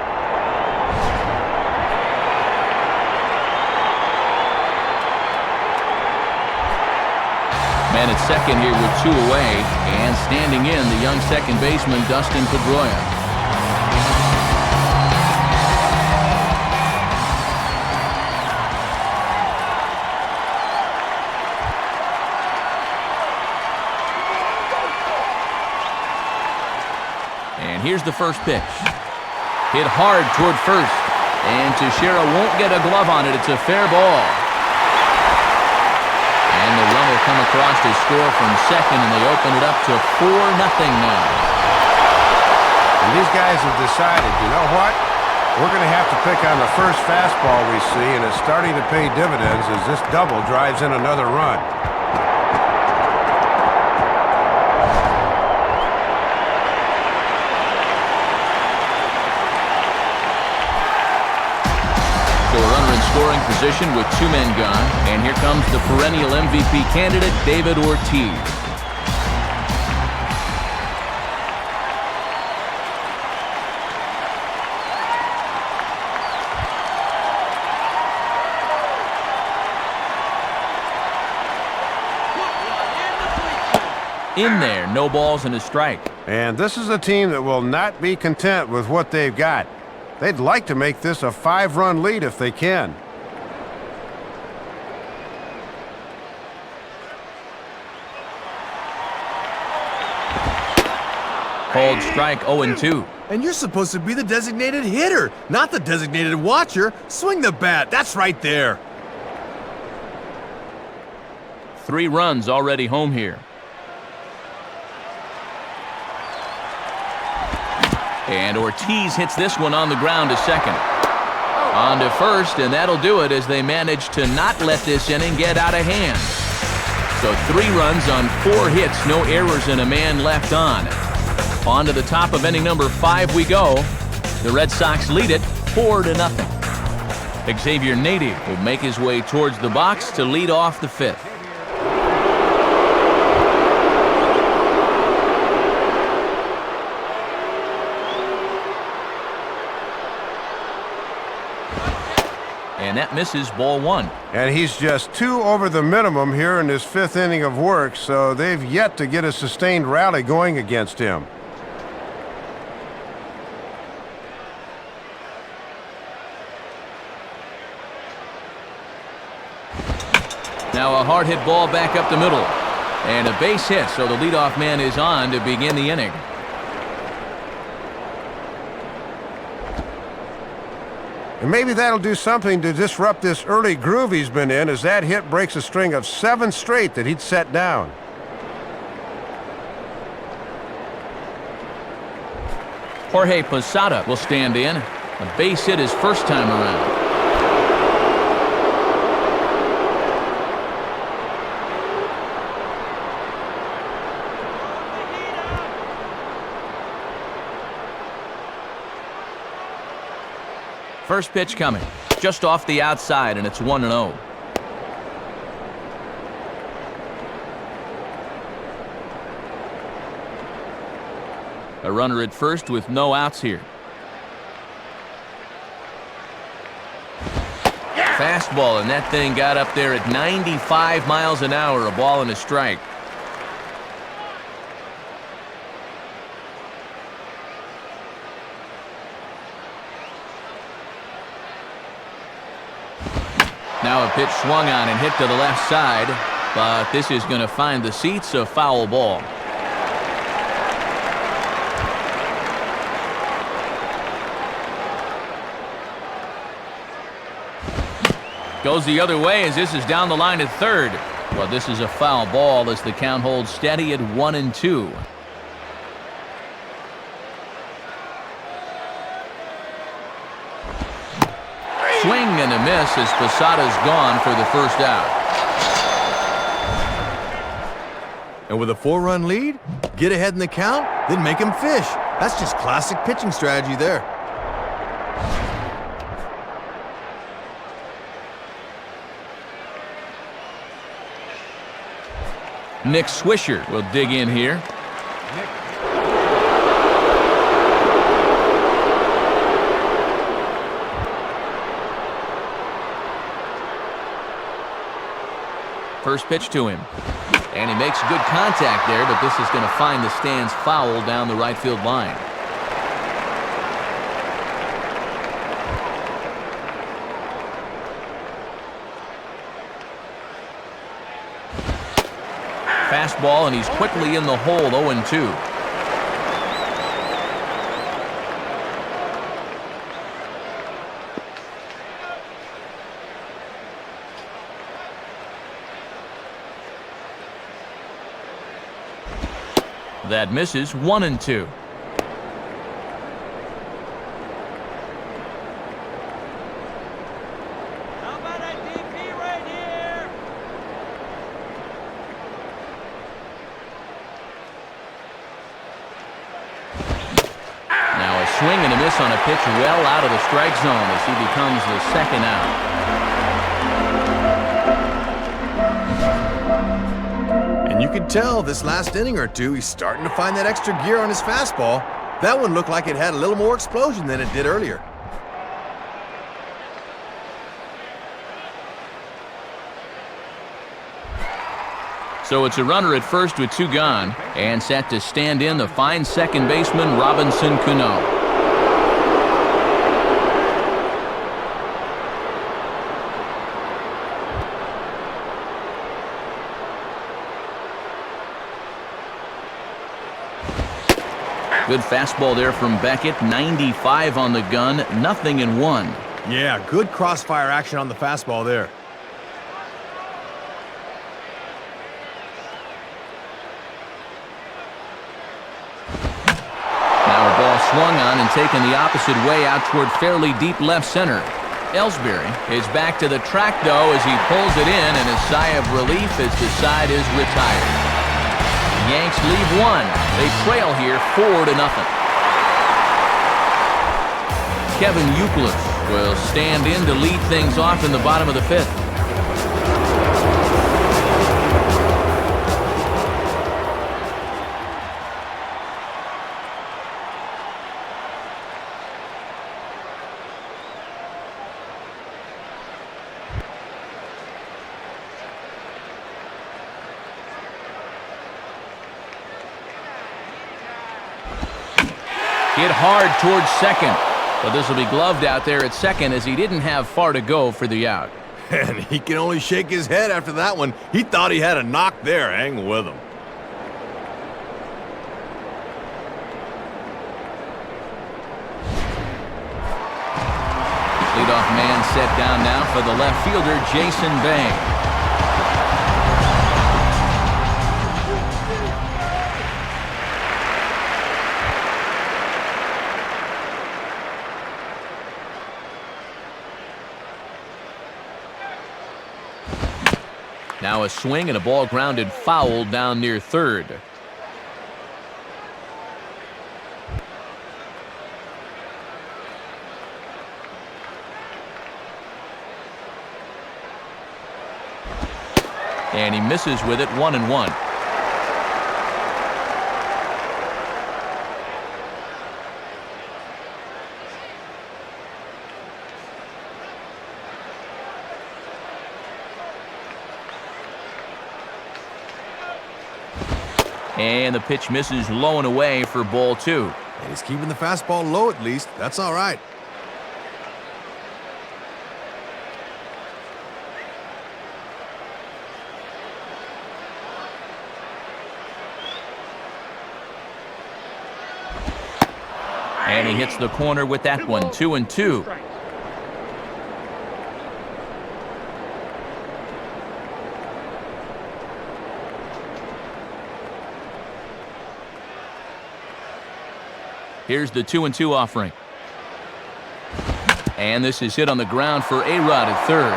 Man at second here with 2 away. And standing in, the young second baseman, Dustin Pedroia. And here's the first pitch. Hit hard toward first. And Teixeira won't get a glove on it. It's a fair ball. And the run will come across to score from second, and they open it up to 4-0 now. And these guys have decided, you know what? We're going to have to pick on the first fastball we see, and it's starting to pay dividends as this double drives in another run. So a runner in scoring position with 2 men gone. And here comes the perennial MVP candidate, David Ortiz. In there, no balls and a strike. And this is a team that will not be content with what they've got. They'd like to make this a 5-run lead if they can. Called strike 0-2. And you're supposed to be the designated hitter, not the designated watcher. Swing the bat. That's right there. 3 runs already home here. And Ortiz hits this one on the ground to second. On to first, and that'll do it as they manage to not let this inning get out of hand. So 3 runs on 4 hits, no errors, and a man left on. On to the top of inning number 5 we go. The Red Sox lead it 4-0. Xavier Native will make his way towards the box to lead off the 5th. And that misses ball 1. And he's just 2 over the minimum here in his 5th inning of work, so they've yet to get a sustained rally going against him. Now a hard hit ball back up the middle. And a base hit, so the leadoff man is on to begin the inning. And maybe that'll do something to disrupt this early groove he's been in, as that hit breaks a string of 7 straight that he'd set down. Jorge Posada will stand in. A base hit his first time around. First pitch coming, just off the outside, and it's 1-0. A runner at first with no outs here. Fastball, and that thing got up there at 95 miles an hour, a ball and a strike. Now a pitch swung on and hit to the left side, but this is going to find the seats, a foul ball. Goes the other way as this is down the line at third. Well, this is a foul ball as the count holds steady at 1-2. Swing and a miss as Posada's gone for the first out. And with a 4-run lead, get ahead in the count, then make him fish. That's just classic pitching strategy there. Nick Swisher will dig in here. First pitch to him. And he makes good contact there, but this is going to find the stands foul down the right field line. Fastball, and he's quickly in the hole, 0-2. That misses, 1-2. Swing and a miss on a pitch well out of the strike zone as he becomes the second out. And you can tell this last inning or two, he's starting to find that extra gear on his fastball. That one looked like it had a little more explosion than it did earlier. So it's a runner at first with 2 gone, and set to stand in the fine second baseman Robinson Cano. Good fastball there from Beckett. 95 on the gun, nothing in 1. Yeah, good crossfire action on the fastball there. Now a ball swung on and taken the opposite way out toward fairly deep left center. Ellsbury is back to the track, though, as he pulls it in, and a sigh of relief as the side is retired. Yanks leave 1. They trail here 4-0. Kevin Youkilis will stand in to lead things off in the bottom of the 5th. Hit hard towards second, but this will be gloved out there at second as he didn't have far to go for the out. And he can only shake his head after that one. He thought he had a knock there. Hang with him. Leadoff man set down now for the left fielder, Jason Bay. Now a swing and a ball grounded foul down near third. And he misses with it, 1-1. And the pitch misses low and away for ball 2. And he's keeping the fastball low at least. That's all right. And he hits the corner with that one, 2-2. Here's the 2-2 offering. And this is hit on the ground for A-Rod at third.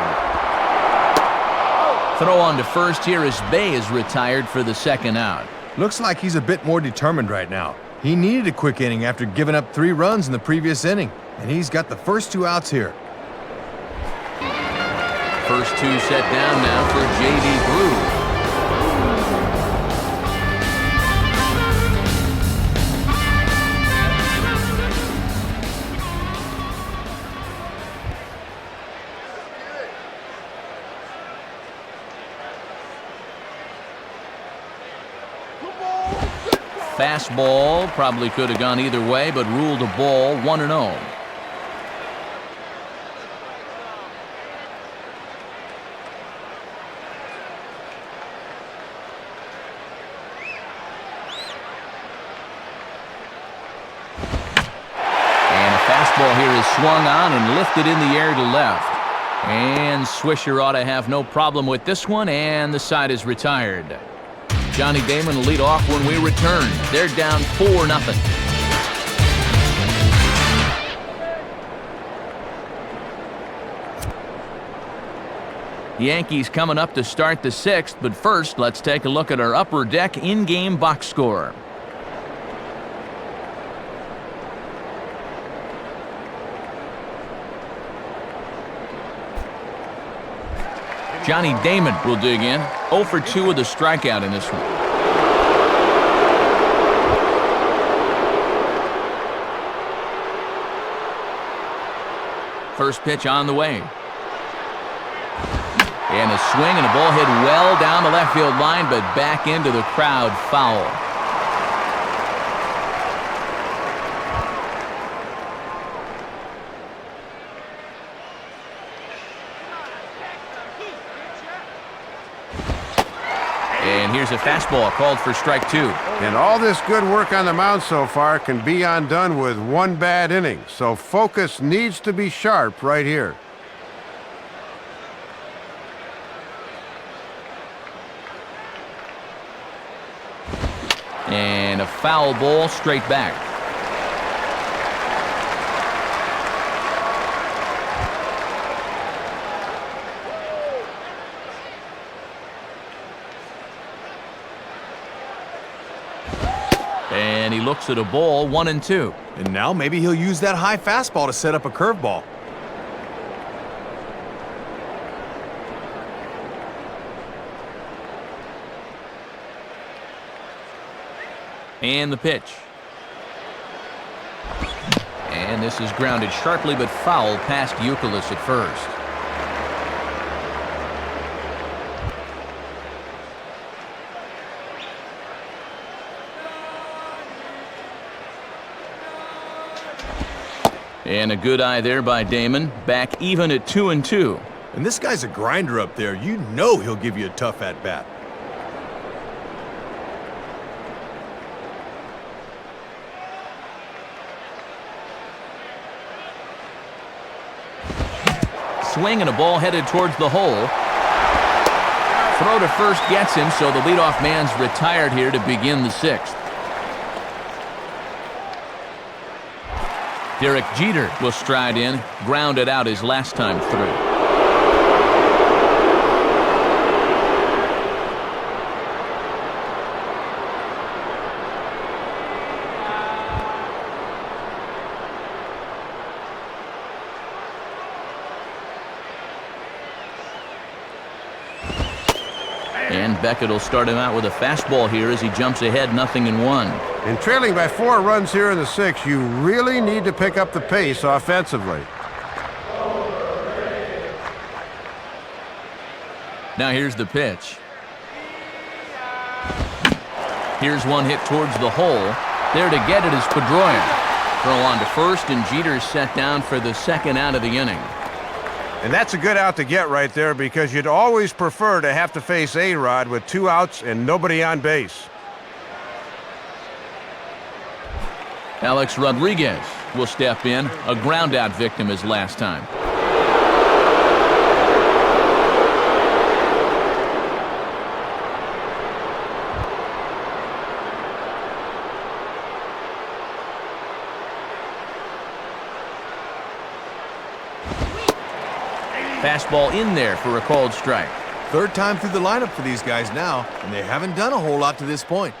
Throw on to first here as Bay is retired for the second out. Looks like he's a bit more determined right now. He needed a quick inning after giving up 3 runs in the previous inning, and he's got the first 2 outs here. First 2 set down now for J.D. Blue. Fastball probably could have gone either way, but ruled a ball, 1-0. And a fastball here is swung on and lifted in the air to left. And Swisher ought to have no problem with this one, and the side is retired. Johnny Damon will lead off when we return. They're down 4-0. Yankees coming up to start the 6th, but first, let's take a look at our upper deck in-game box score. Johnny Damon will dig in. 0 for 2 with a strikeout in this one. First pitch on the way. And a swing and a ball hit well down the left field line, but back into the crowd, foul. And here's a fastball called for strike 2. And all this good work on the mound so far can be undone with 1 bad inning. So focus needs to be sharp right here. And a foul ball straight back. And he looks at a ball, 1-2. And now maybe he'll use that high fastball to set up a curveball. And the pitch. And this is grounded sharply but foul past Youkilis at first. And a good eye there by Damon. Back even at 2-2. And this guy's a grinder up there. You know he'll give you a tough at-bat. Swing and a ball headed towards the hole. Throw to first gets him, so the leadoff man's retired here to begin the 6th. Derek Jeter will stride in, grounded out his last time through. And Beckett will start him out with a fastball here as he jumps ahead 0-1. And trailing by 4 runs here in the 6th, you really need to pick up the pace offensively. Now here's the pitch. Here's one hit towards the hole. There to get it is Pedroia. Throw on to first, and Jeter's set down for the 2nd out of the inning. And that's a good out to get right there, because you'd always prefer to have to face A-Rod with 2 outs and nobody on base. Alex Rodriguez will step in, a ground-out victim as last time. Fastball in there for a called strike. Third time through the lineup for these guys now, and they haven't done a whole lot to this point.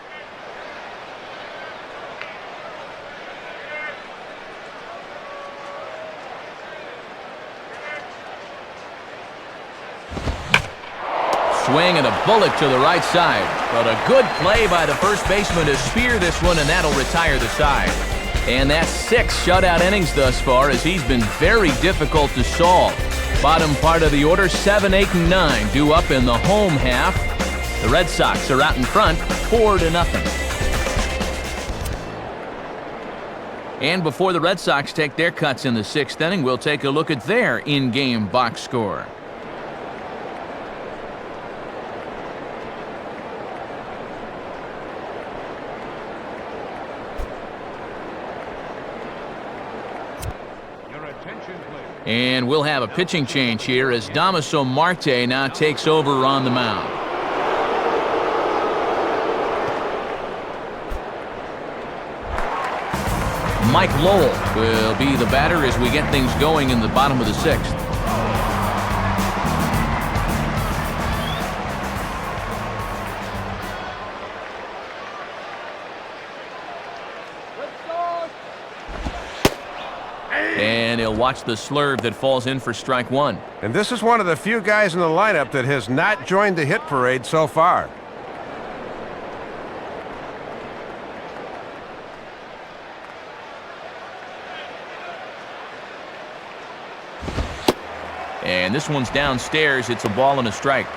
Swing and a bullet to the right side. But a good play by the first baseman to spear this one, and that'll retire the side. And that's 6 shutout innings thus far, as he's been very difficult to solve. Bottom part of the order, 7, 8, and 9 due up in the home half. The Red Sox are out in front, 4-0. And before the Red Sox take their cuts in the 6th inning, we'll take a look at their in-game box score. And we'll have a pitching change here as Damaso Marte now takes over on the mound. Mike Lowell will be the batter as we get things going in the bottom of the 6th. And he'll watch the slurve that falls in for strike 1. And this is one of the few guys in the lineup that has not joined the hit parade so far. And this one's downstairs. It's a ball and a strike.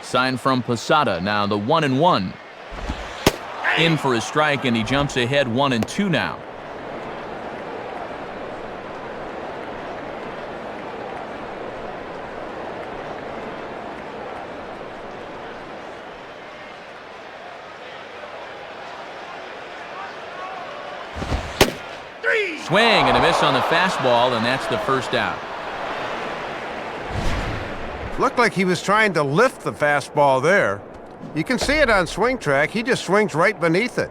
Sign from Posada, now the 1-1. In for a strike, and he jumps ahead 1-2 now. Swing and a miss on the fastball, and that's the first out. Looked like he was trying to lift the fastball there. You can see it on swing track. He just swings right beneath it.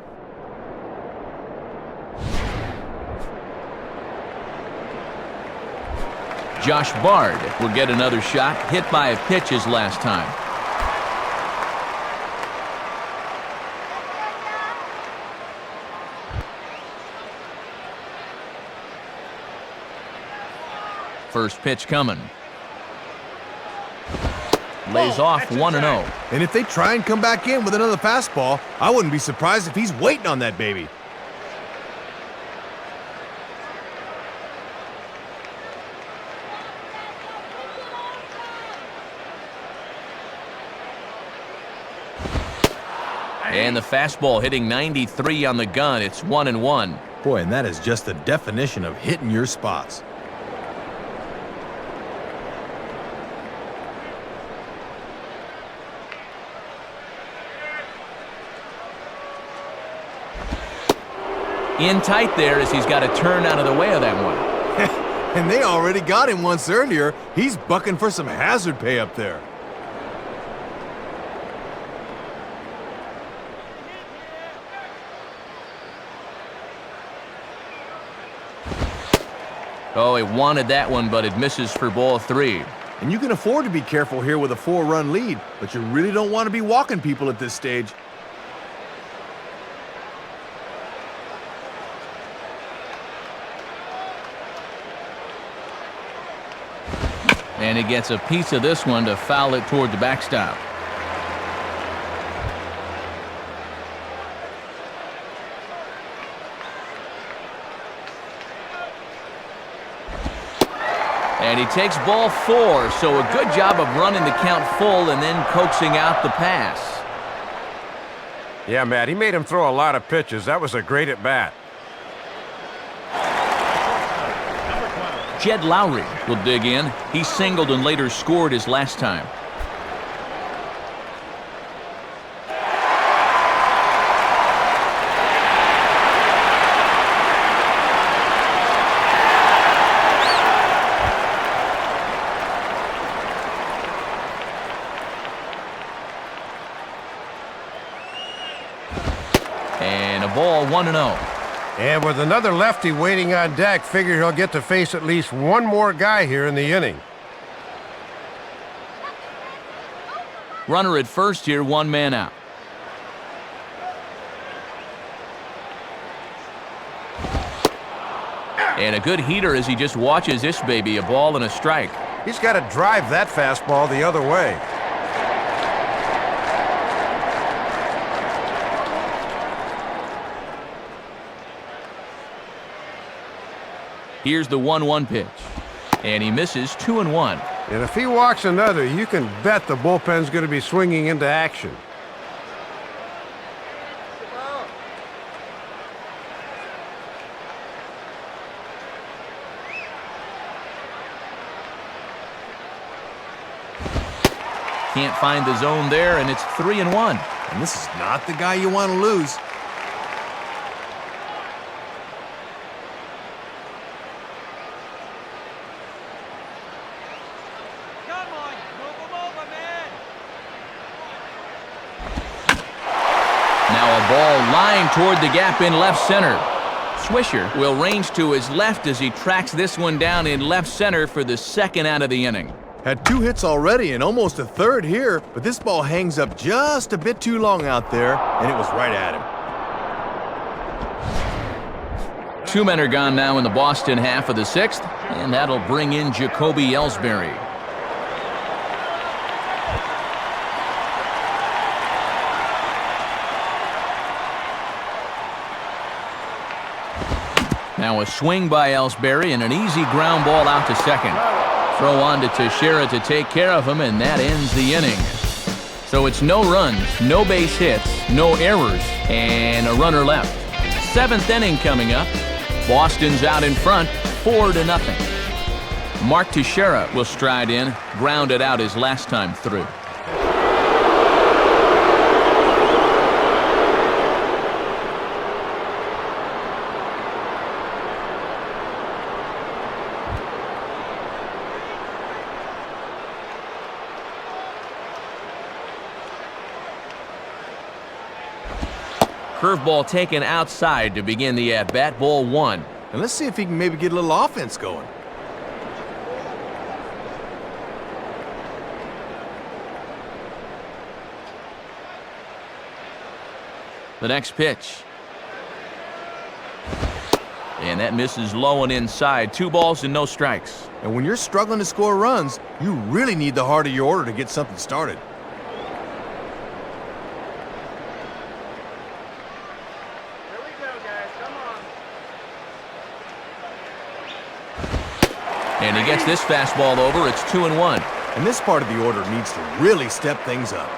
Josh Bard will get another shot, hit by a pitch his last time. First pitch coming. Lays off 1-0. And if they try and come back in with another fastball, I wouldn't be surprised if he's waiting on that baby. And the fastball hitting 93 on the gun. It's 1-1. Boy, and that is just the definition of hitting your spots. In tight there as he's got to turn out of the way of that one. And they already got him once earlier. He's bucking for some hazard pay up there. Oh, he wanted that one, but it misses for ball 3. And you can afford to be careful here with a 4-run lead, but you really don't want to be walking people at this stage. And he gets a piece of this one to foul it toward the backstop. And he takes ball 4, so a good job of running the count full and then coaxing out the pass. Yeah, Matt, he made him throw a lot of pitches. That was a great at-bat. Jed Lowry will dig in. He singled and later scored his last time. And a ball, 1-0. And with another lefty waiting on deck, figure he'll get to face at least one more guy here in the inning. Runner at first here, 1 man out. And a good heater as he just watches this baby, a ball and a strike. He's got to drive that fastball the other way. Here's the 1-1 pitch. And he misses, 2-1. And if he walks another, you can bet the bullpen's going to be swinging into action. Can't find the zone there, and it's 3-1. And this is not the guy you want to lose. Ball lying toward the gap in left center. Swisher will range to his left as he tracks this one down in left center for the second out of the inning. Had 2 hits already and almost a third here, but this ball hangs up just a bit too long out there, and it was right at him. 2 men are gone now in the Boston half of the 6th, and that'll bring in Jacoby Ellsbury. Now a swing by Ellsbury and an easy ground ball out to second. Throw on to Teixeira to take care of him, and that ends the inning. So it's no runs, no base hits, no errors, and a runner left. 7th inning coming up. Boston's out in front, 4-0. Mark Teixeira will stride in, grounded out his last time through. Curveball taken outside to begin the at-bat, ball 1. And let's see if he can maybe get a little offense going. The next pitch. And that misses low and inside. 2 balls and no strikes. And when you're struggling to score runs, you really need the heart of your order to get something started. And he gets this fastball over. It's 2-1. And this part of the order needs to really step things up.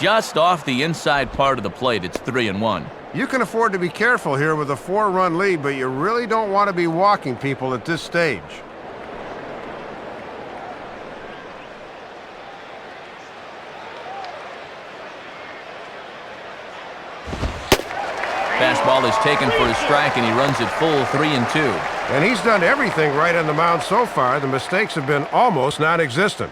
Just off the inside part of the plate, it's 3-1. You can afford to be careful here with a 4-run lead, but you really don't want to be walking people at this stage. Fastball is taken for a strike, and he runs it full 3-2. And he's done everything right on the mound so far. The mistakes have been almost non-existent.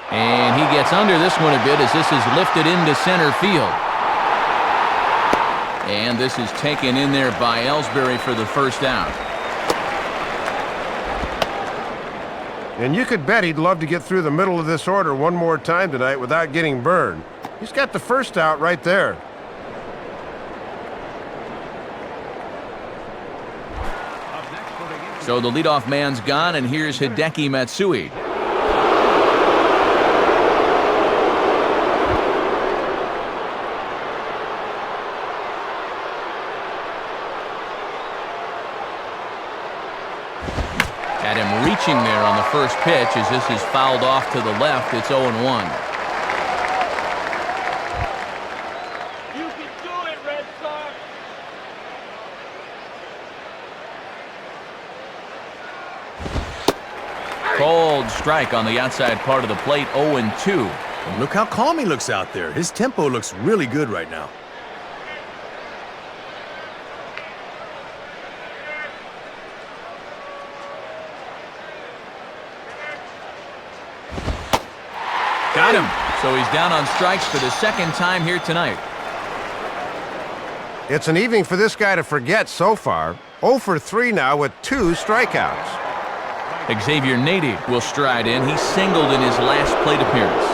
And he gets under this one a bit as this is lifted into center field. And this is taken in there by Ellsbury for the first out. And you could bet he'd love to get through the middle of this order one more time tonight without getting burned. He's got the first out right there. So the leadoff man's gone, and here's Hideki Matsui. Had him reaching there on the first pitch as this is fouled off to the left. It's 0-1. You can do it, Red Sox! Cold strike on the outside part of the plate, 0-2. And look how calm he looks out there. His tempo looks really good right now. Got him. So he's down on strikes for the second time here tonight. It's an evening for this guy to forget so far. 0 for 3 now with 2 strikeouts. Xavier Nady will stride in. He singled in his last plate appearance.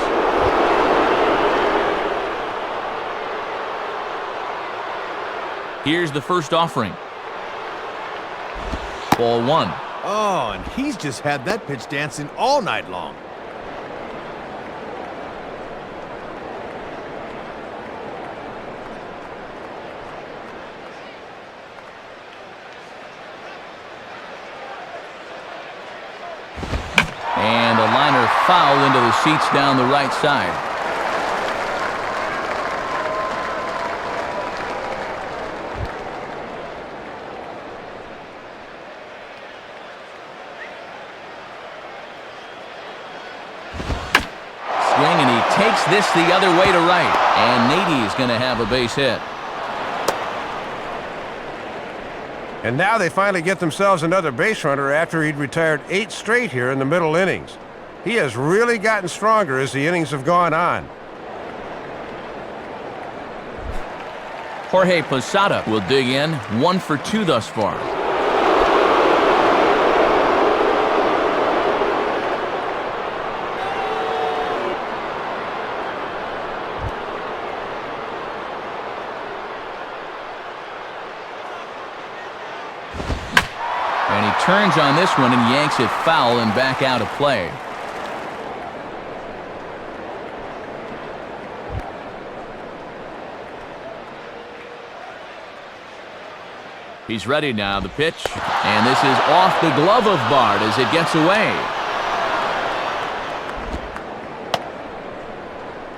Here's the first offering. Ball 1. Oh, and he's just had that pitch dancing all night long. And a liner foul into the seats down the right side. Swing, and he takes this the other way to right. And Nady is going to have a base hit. And now they finally get themselves another base runner after he'd retired 8 straight here in the middle innings. He has really gotten stronger as the innings have gone on. Jorge Posada will dig in, 1 for 2 thus far. And he turns on this one and yanks it foul and back out of play. He's ready now, the pitch. And this is off the glove of Bard as it gets away.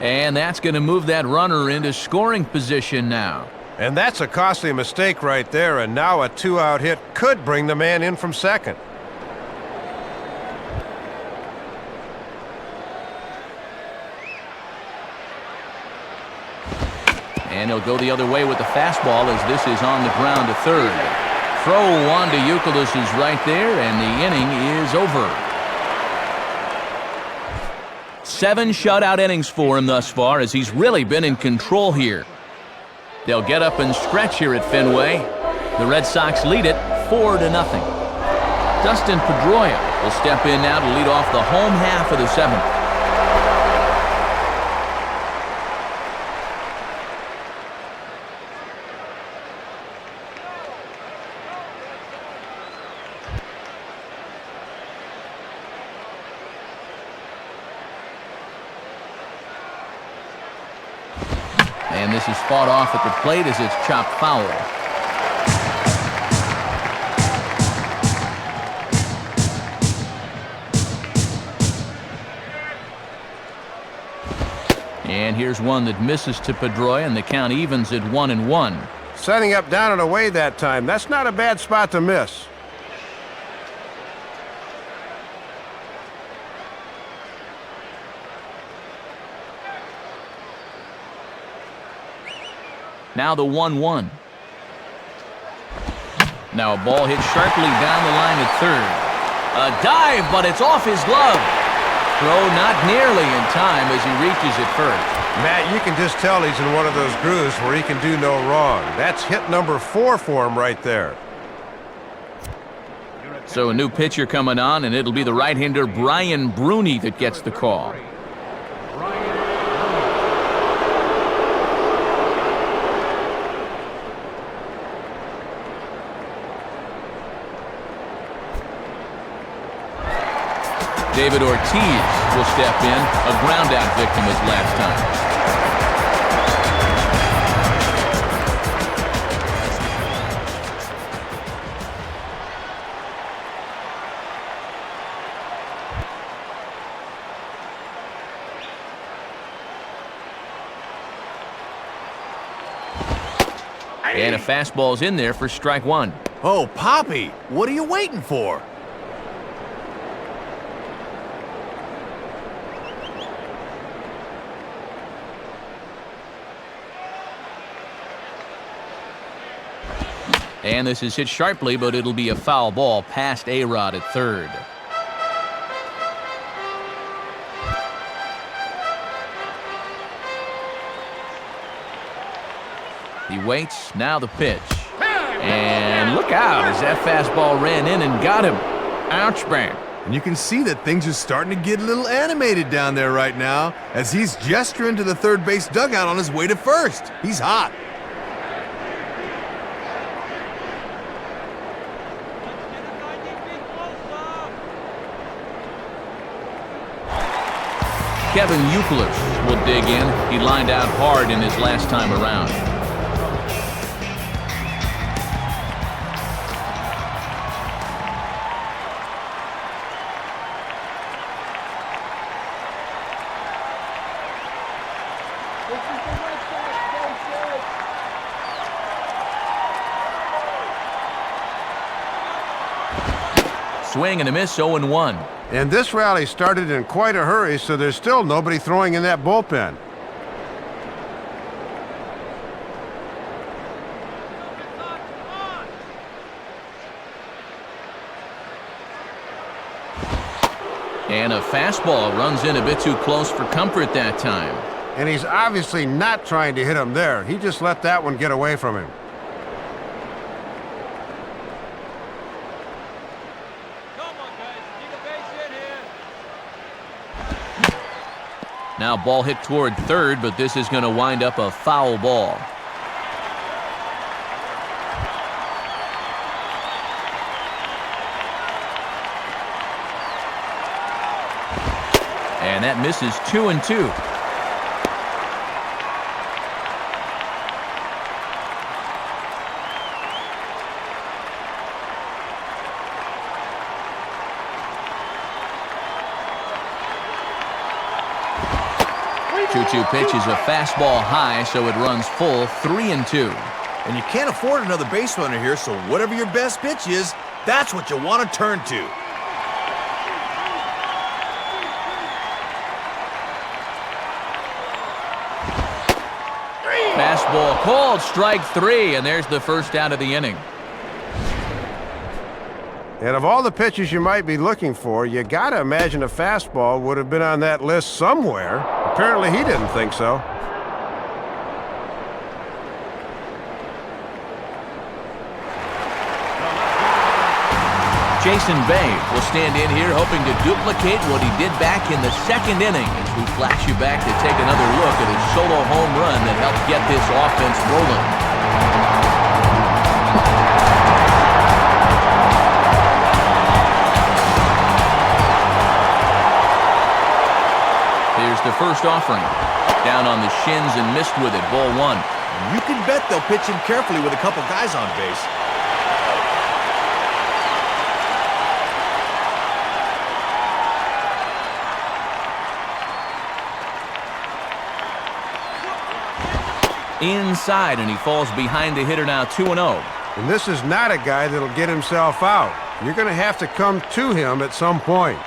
And that's going to move that runner into scoring position now. And that's a costly mistake right there, and now a 2-out hit could bring the man in from second. And he'll go the other way with the fastball as this is on the ground to third. Throw on to Youkilis is right there, and the inning is over. 7 shutout innings for him thus far as he's really been in control here. They'll get up and stretch here at Fenway. The Red Sox lead it 4-0. Dustin Pedroia will step in now to lead off the home half of the 7th. And this is fought off at the plate as it's chopped foul. And here's one that misses to Pedroia, and the count evens at 1-1. Setting up down and away that time. That's not a bad spot to miss. Now the 1-1. Now a ball hit sharply down the line at third. A dive, but it's off his glove. Throw not nearly in time as he reaches it first. Matt, you can just tell he's in one of those grooves where he can do no wrong. That's hit number 4 for him right there. So a new pitcher coming on, and it'll be the right-hander Brian Bruni that gets the call. David Ortiz will step in, a ground-out victim his last time. And a fastball's in there for strike one. Oh, Poppy, what are you waiting for? And this is hit sharply, but it'll be a foul ball past A-Rod at third. He waits, now the pitch. And look out as that fastball ran in and got him. Ouch, bang. And you can see that things are starting to get a little animated down there right now as he's gesturing to the third base dugout on his way to first. He's hot. Kevin Youkilis will dig in. He lined out hard in his last time around. Swing and a miss, 0-1. And this rally started in quite a hurry, so there's still nobody throwing in that bullpen. And a fastball runs in a bit too close for comfort that time. And he's obviously not trying to hit him there. He just let that one get away from him. Now ball hit toward third, but this is going to wind up a foul ball. And that misses 2-2. Two pitch is a fastball high, so it runs full 3-2. And you can't afford another base runner here, so whatever your best pitch is, that's what you want to turn to. Fastball called, strike three, and there's the first out of the inning. And of all the pitches you might be looking for, you gotta imagine a fastball would have been on that list somewhere. Apparently he didn't think so. Jason Bay will stand in here hoping to duplicate what he did back in the second inning as we flash you back to take another look at his solo home run that helped get this offense rolling. Here's the first offering. Down on the shins and missed with it, ball one. And you can bet they'll pitch him carefully with a couple guys on base. Inside, and he falls behind the hitter now 2-0. And this is not a guy that'll get himself out. You're going to have to come to him at some point.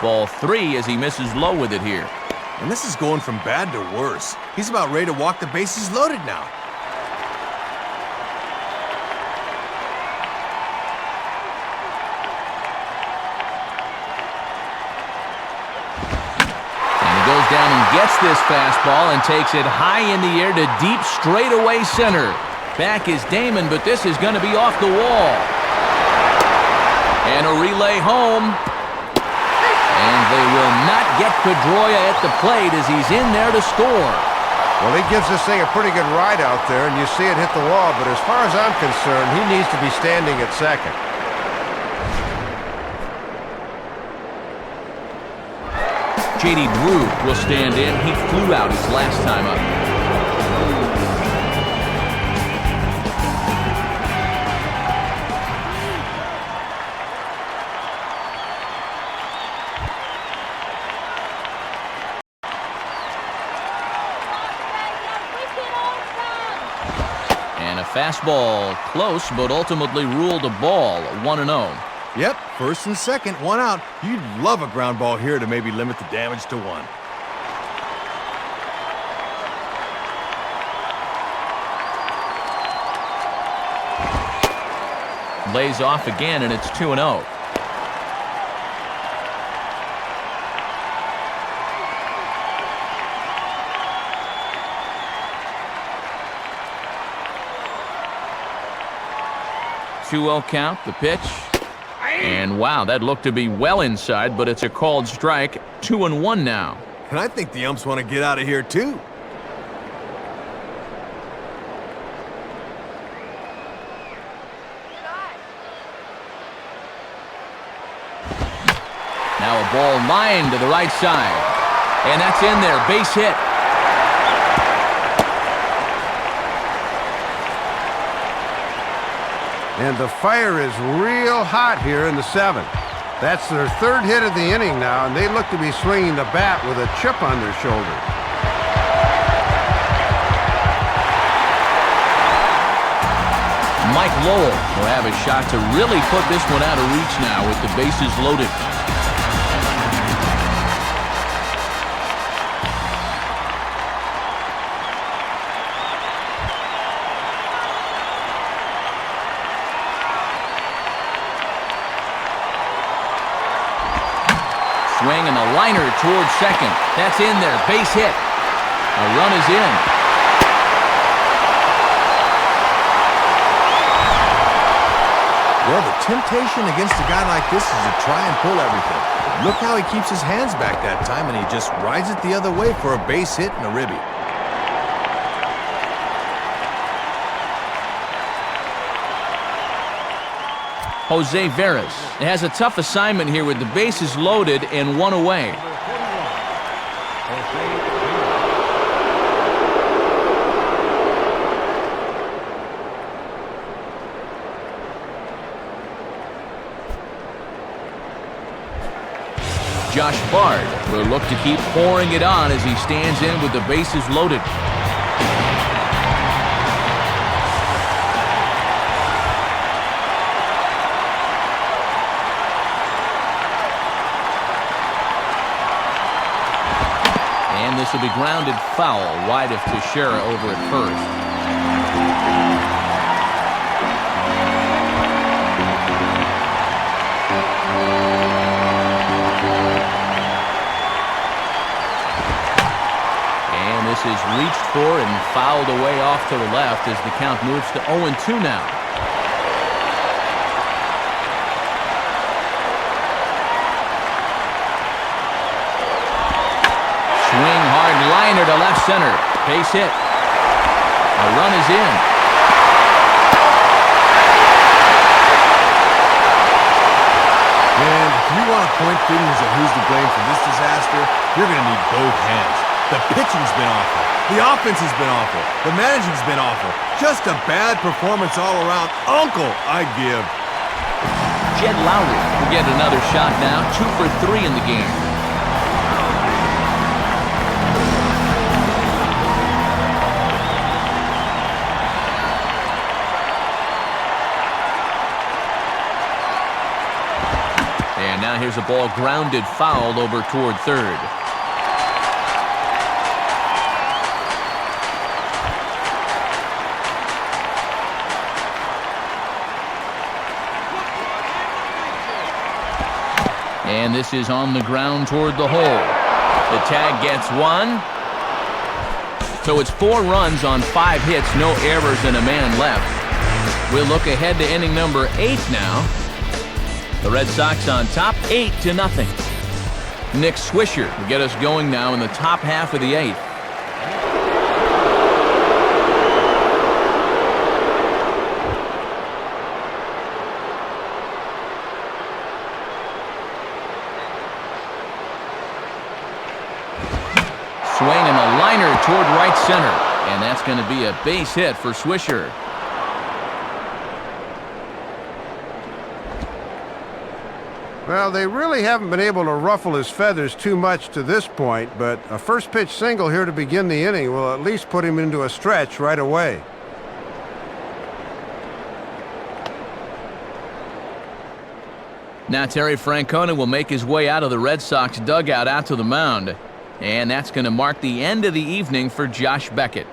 Ball three as he misses low with it here. And this is going from bad to worse. He's about ready to walk the bases loaded now. Goes down and gets this fastball and takes it high in the air to deep straightaway center. Back is Damon, but this is going to be off the wall. And a relay home. And they will not get Pedroia at the plate as he's in there to score. Well, he gives this thing a pretty good ride out there, and you see it hit the wall, but as far as I'm concerned, he needs to be standing at second. J.D. Drew will stand in. He flew out his last time up. Fastball close, but ultimately ruled a ball, 1-0. Yep, first and second, one out. You'd love a ground ball here to maybe limit the damage to one. Lays off again, and it's 2-0. Count, the pitch. And wow, that looked to be well inside, but it's a called strike. 2-1 now. And I think the umps want to get out of here, too. Now a ball lined to the right side. And that's in there, base hit. And the fire is real hot here in the seventh. That's their third hit of the inning now, and they look to be swinging the bat with a chip on their shoulder. Mike Lowell will have a shot to really put this one out of reach now with the bases loaded. Swing and a liner towards second. That's in there. Base hit. A run is in. Well, the temptation against a guy like this is to try and pull everything. Look how he keeps his hands back that time, and he just rides it the other way for a base hit and a ribby. Jose Veras has a tough assignment here with the bases loaded and one away. Josh Bard will look to keep pouring it on as he stands in with the bases loaded. This will be grounded foul, wide of Teixeira over at first. And this is reached for and fouled away off to the left as the count moves to 0-2 now. Swing hard liner to left center. Base hit. A run is in. And if you want to point fingers at who's to blame for this disaster, you're going to need both hands. The pitching's been awful. The offense has been awful. The management's been awful. Just a bad performance all around. Uncle, I give. Jed Lowry will get another shot now. 2 for 3 in the game. And now here's a ball grounded foul over toward third. And this is on the ground toward the hole. The tag gets one. So it's 4 runs on 5 hits, no errors and a man left. We'll look ahead to inning number 8 now. The Red Sox on top, 8-0. Nick Swisher will get us going now in the top half of the 8th. Swing and a liner toward right center. And that's going to be a base hit for Swisher. Well, they really haven't been able to ruffle his feathers too much to this point, but a first pitch single here to begin the inning will at least put him into a stretch right away. Now Terry Francona will make his way out of the Red Sox dugout out to the mound. And that's going to mark the end of the evening for Josh Beckett.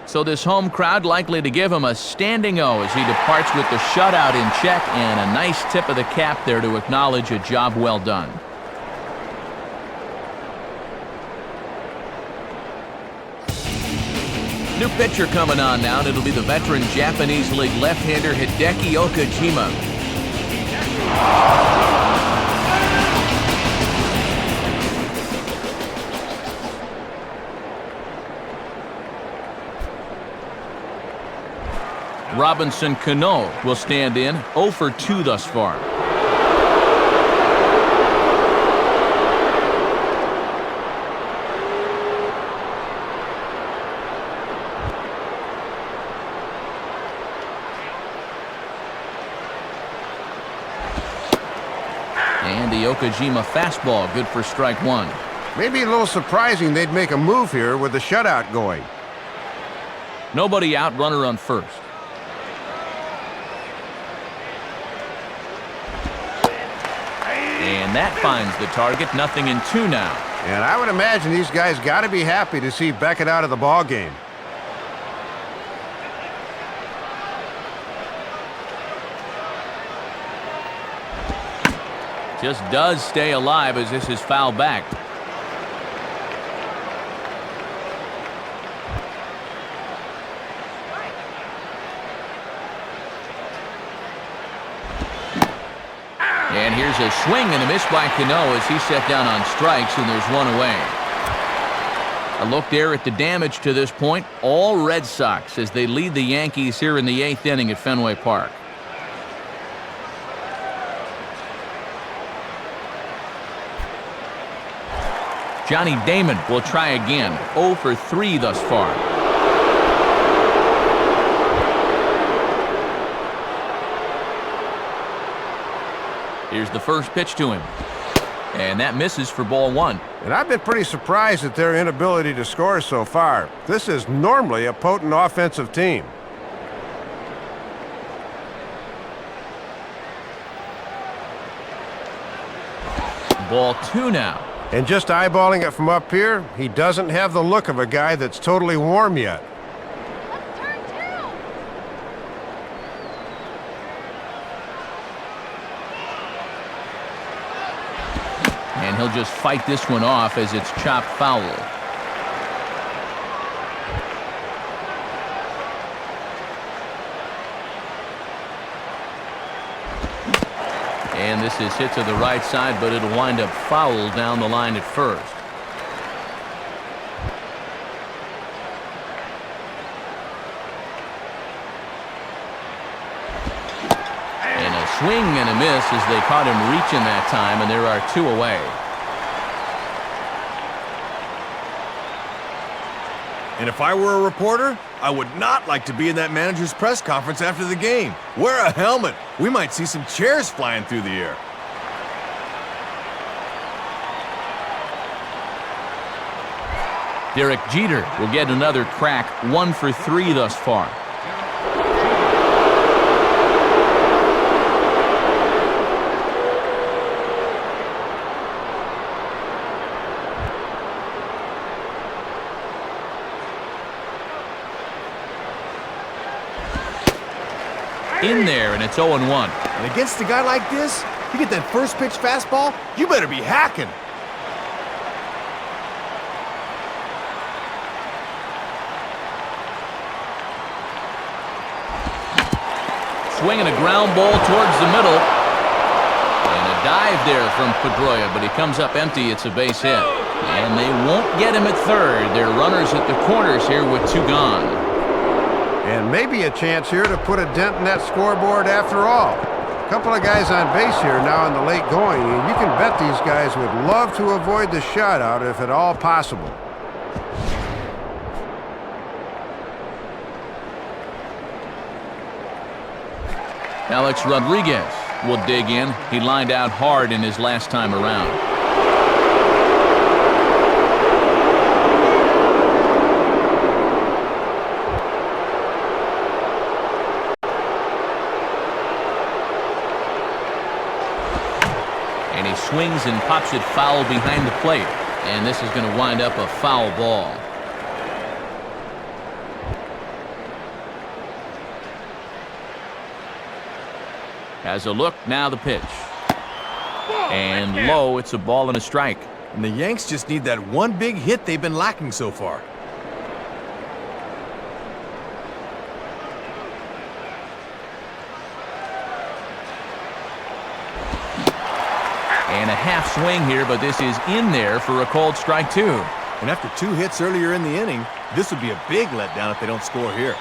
So this home crowd likely to give him a standing O as he departs with the shutout in check, and a nice tip of the cap there to acknowledge a job well done. New pitcher coming on now, and it'll be the veteran Japanese League left-hander Hideki Okajima. Robinson Cano will stand in, 0 for 2 thus far. And the Okajima fastball, good for strike 1. Maybe a little surprising they'd make a move here with the shutout going. Nobody out, runner on first. And that finds the target, 0-2 now. And I would imagine these guys got to be happy to see Beckett out of the ball game. Just does stay alive as this is fouled back. And here's a swing and a miss by Cano as he's set down on strikes, and there's one away. A look there at the damage to this point. All Red Sox as they lead the Yankees here in the 8th inning at Fenway Park. Johnny Damon will try again. 0 for 3 thus far. Here's the first pitch to him. And that misses for ball 1. And I've been pretty surprised at their inability to score so far. This is normally a potent offensive team. Ball 2 now. And just eyeballing it from up here, he doesn't have the look of a guy that's totally warm yet. Let's turn 2. And he'll just fight this one off as it's chopped foul. And this is hit to the right side, but it'll wind up foul down the line at first. And a swing and a miss as they caught him reaching that time, and there are 2 away. And if I were a reporter, I would not like to be in that manager's press conference after the game. Wear a helmet. We might see some chairs flying through the air. Derek Jeter will get another crack, 1 for 3 thus far. In there, and it's 0-1. And against a guy like this, you get that first pitch fastball, you better be hacking. Swinging a ground ball towards the middle. And a dive there from Pedroia, but he comes up empty. It's a base hit. And they won't get him at third. They're runners at the corners here with 2 gone. And maybe a chance here to put a dent in that scoreboard after all. A couple of guys on base here now in the late going, and you can bet these guys would love to avoid the shutout if at all possible. Alex Rodriguez will dig in. He lined out hard in his last time around. swings and pops it foul behind the plate. And this is going to wind up a foul ball. Has a look, now the pitch. And low, it's a ball and a strike. And the Yanks just need that one big hit they've been lacking so far. And a half swing here, but this is in there for a called strike two. And after 2 hits earlier in the inning, this would be a big letdown if they don't score here.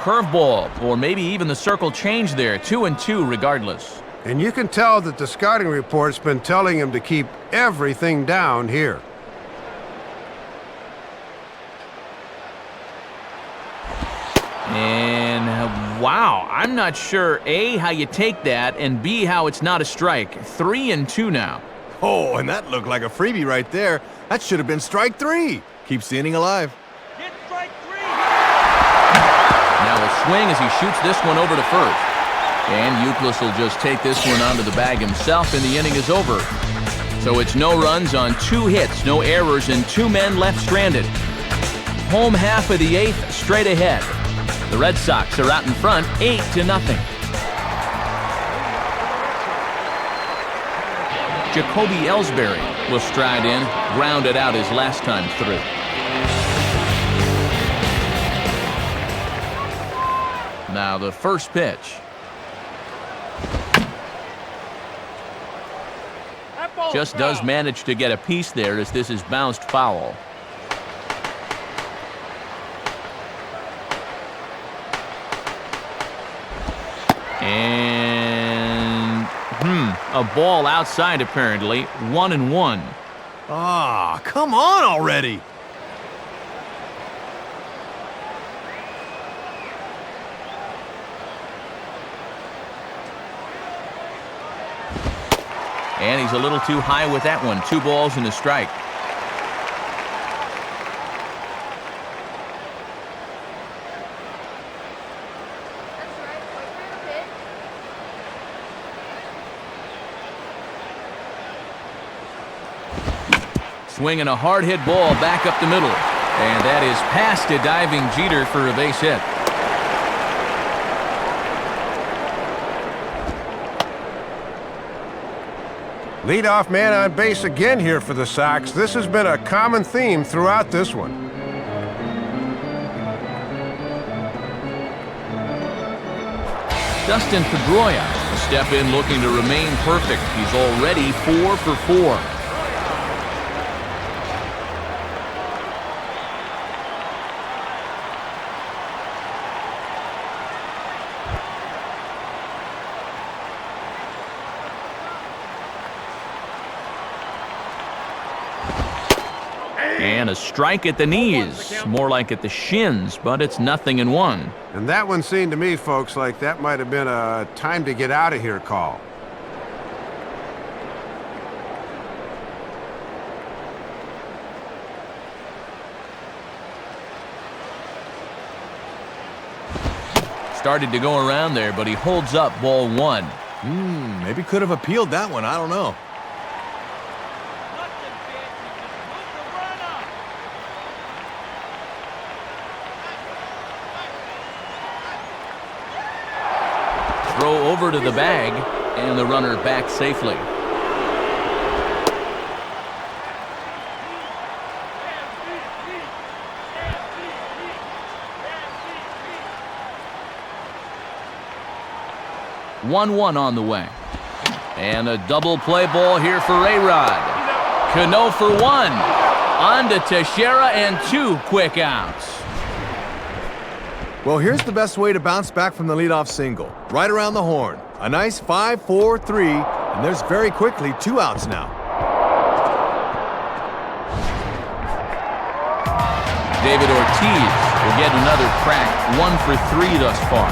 Curveball, or maybe even the circle change there. 2-2 regardless. And you can tell that the scouting report's been telling him to keep everything down here. And wow, I'm not sure, A, how you take that, and B, how it's not a strike. 3-2 now. Oh, and that looked like a freebie right there. That should have been strike 3. Keeps the inning alive. Get strike 3. Now a swing as he shoots this one over to first. And Youkilis will just take this one onto the bag himself, and the inning is over. So it's no runs on 2 hits, no errors, and 2 men left stranded. Home half of the 8th, straight ahead. The Red Sox are out in front, 8-0. Jacoby Ellsbury will stride in, grounded out his last time through. Now the first pitch. Just does manage to get a piece there as this is bounced foul. And a ball outside apparently. 1-1. Ah, come on already. And he's a little too high with that one. 2 balls and a strike. Swinging a hard hit ball back up the middle. And that is past a diving Jeter for a base hit. Leadoff man on base again here for the Sox. This has been a common theme throughout this one. Dustin Pedroia will step in looking to remain perfect. He's already 4 for 4. And a strike at the knees, more like at the shins, but it's 0-1. And that one seemed to me, folks, like that might have been a time to get out of here call. Started to go around there, but he holds up ball 1. Maybe could have appealed that one. I don't know. Throw over to the bag, and the runner back safely. One on the way. And a double play ball here for A-Rod. Cano for 1. On to Teixeira and 2 quick outs. Well, here's the best way to bounce back from the leadoff single. Right around the horn. A nice 5-4-3, and there's very quickly 2 outs now. David Ortiz will get another crack. 1 for 3 thus far.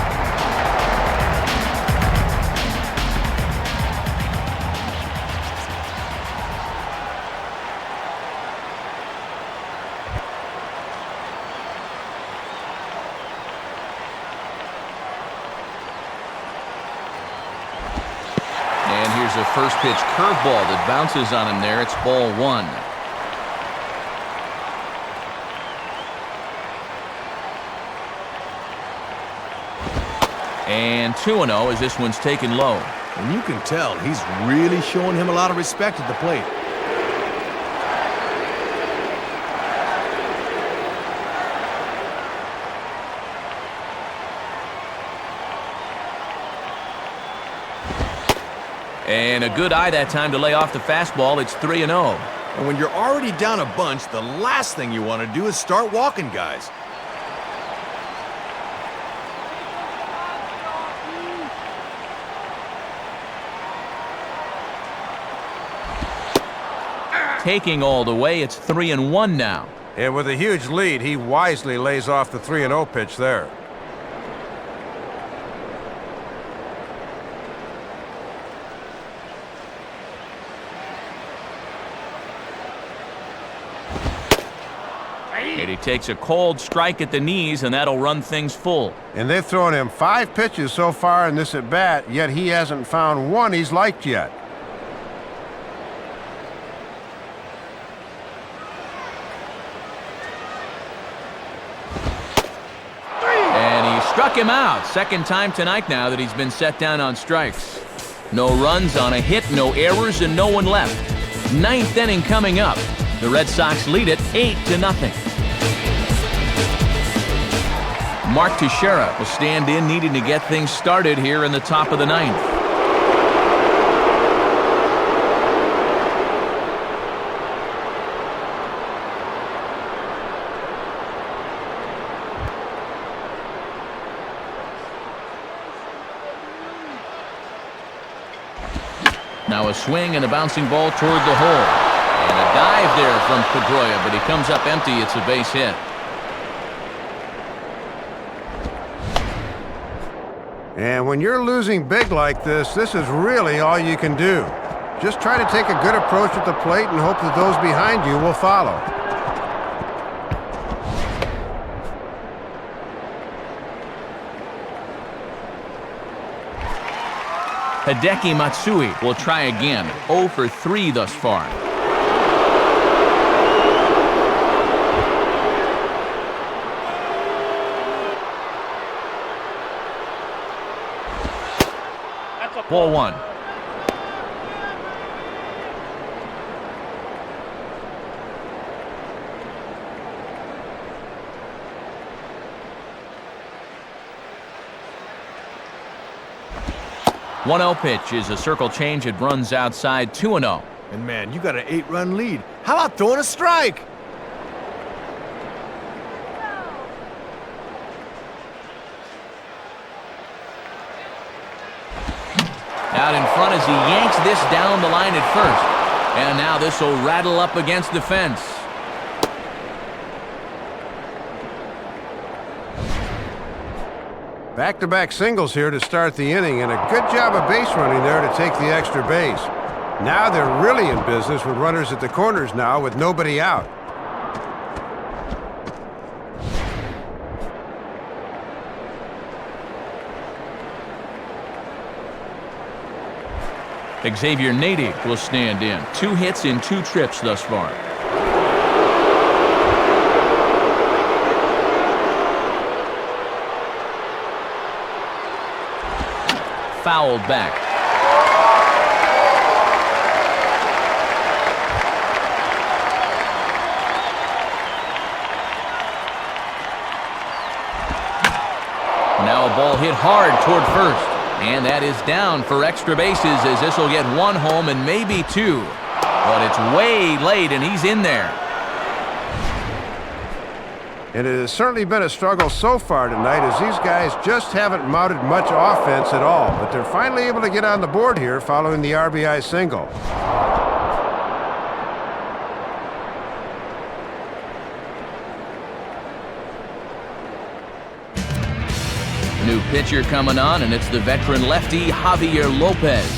There's a first pitch curveball that bounces on him there. It's ball one. And 2-0 as this one's taken low. And you can tell he's really showing him a lot of respect at the plate. And a good eye that time to lay off the fastball. It's 3-0. And when you're already down a bunch, the last thing you want to do is start walking guys. Taking all the way, it's 3-1 now. And with a huge lead, he wisely lays off the 3-0 pitch there. And he takes a cold strike at the knees, and that'll run things full. And they've thrown him 5 pitches so far in this at-bat, yet he hasn't found one he's liked yet. And he struck him out. Second time tonight now that he's been set down on strikes. No runs on a hit, no errors, and no one left. 9th inning coming up. The Red Sox lead it 8-0. Mark Teixeira will stand in, needing to get things started here in the top of the 9th. Now a swing and a bouncing ball toward the hole. And a dive there from Pedroia, but he comes up empty. It's a base hit. And when you're losing big like this is really all you can do. Just try to take a good approach at the plate and hope that those behind you will follow. Hideki Matsui will try again. 0 for 3 thus far. Ball 1. One-0 pitch is a circle change. It runs outside. 2-0. And man, you got an 8-run lead. How about throwing a strike? Out in front as he yanks this down the line at first. And now this will rattle up against the fence. Back-to-back singles here to start the inning, and a good job of base running there to take the extra base. Now they're really in business with runners at the corners now with nobody out. Xavier Nady will stand in. 2 hits in 2 trips thus far. Fouled back. Now a ball hit hard toward first. And that is down for extra bases as this will get 1 home and maybe 2. But it's way late and he's in there. And it has certainly been a struggle so far tonight as these guys just haven't mounted much offense at all. But they're finally able to get on the board here following the RBI single. New pitcher coming on, and it's the veteran lefty Javier Lopez.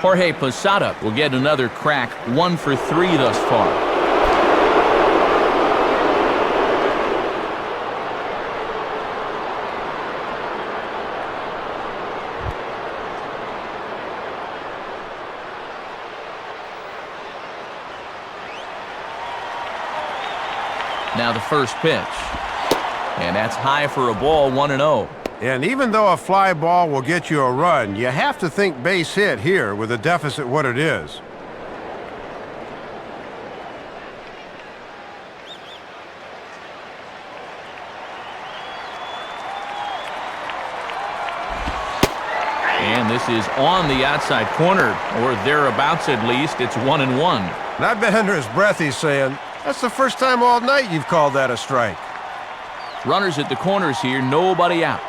Jorge Posada will get another crack, 1 for 3 thus far. Now the first pitch. And that's high for a ball, 1-0. And even though a fly ball will get you a run, you have to think base hit here with a deficit what it is. And this is on the outside corner, or thereabouts at least. It's 1-1. And I bet under his breath he's saying, that's the first time all night you've called that a strike. Runners at the corners here, nobody out.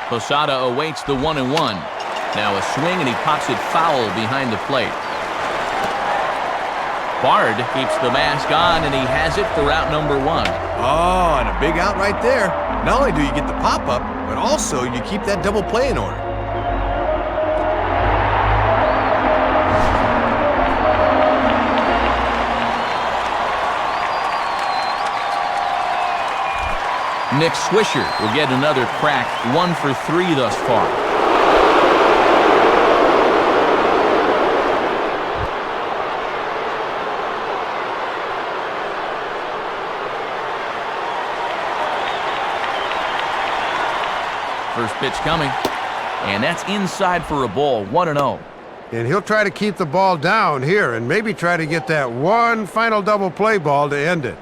Posada awaits the 1-1. Now a swing, and he pops it foul behind the plate. Bard keeps the mask on, and he has it for out number 1. Oh, and a big out right there. Not only do you get the pop-up, but also you keep that double play in order. Nick Swisher will get another crack, 1 for 3 thus far. First pitch coming, and that's inside for a ball, 1-0. And he'll try to keep the ball down here and maybe try to get that one final double play ball to end it.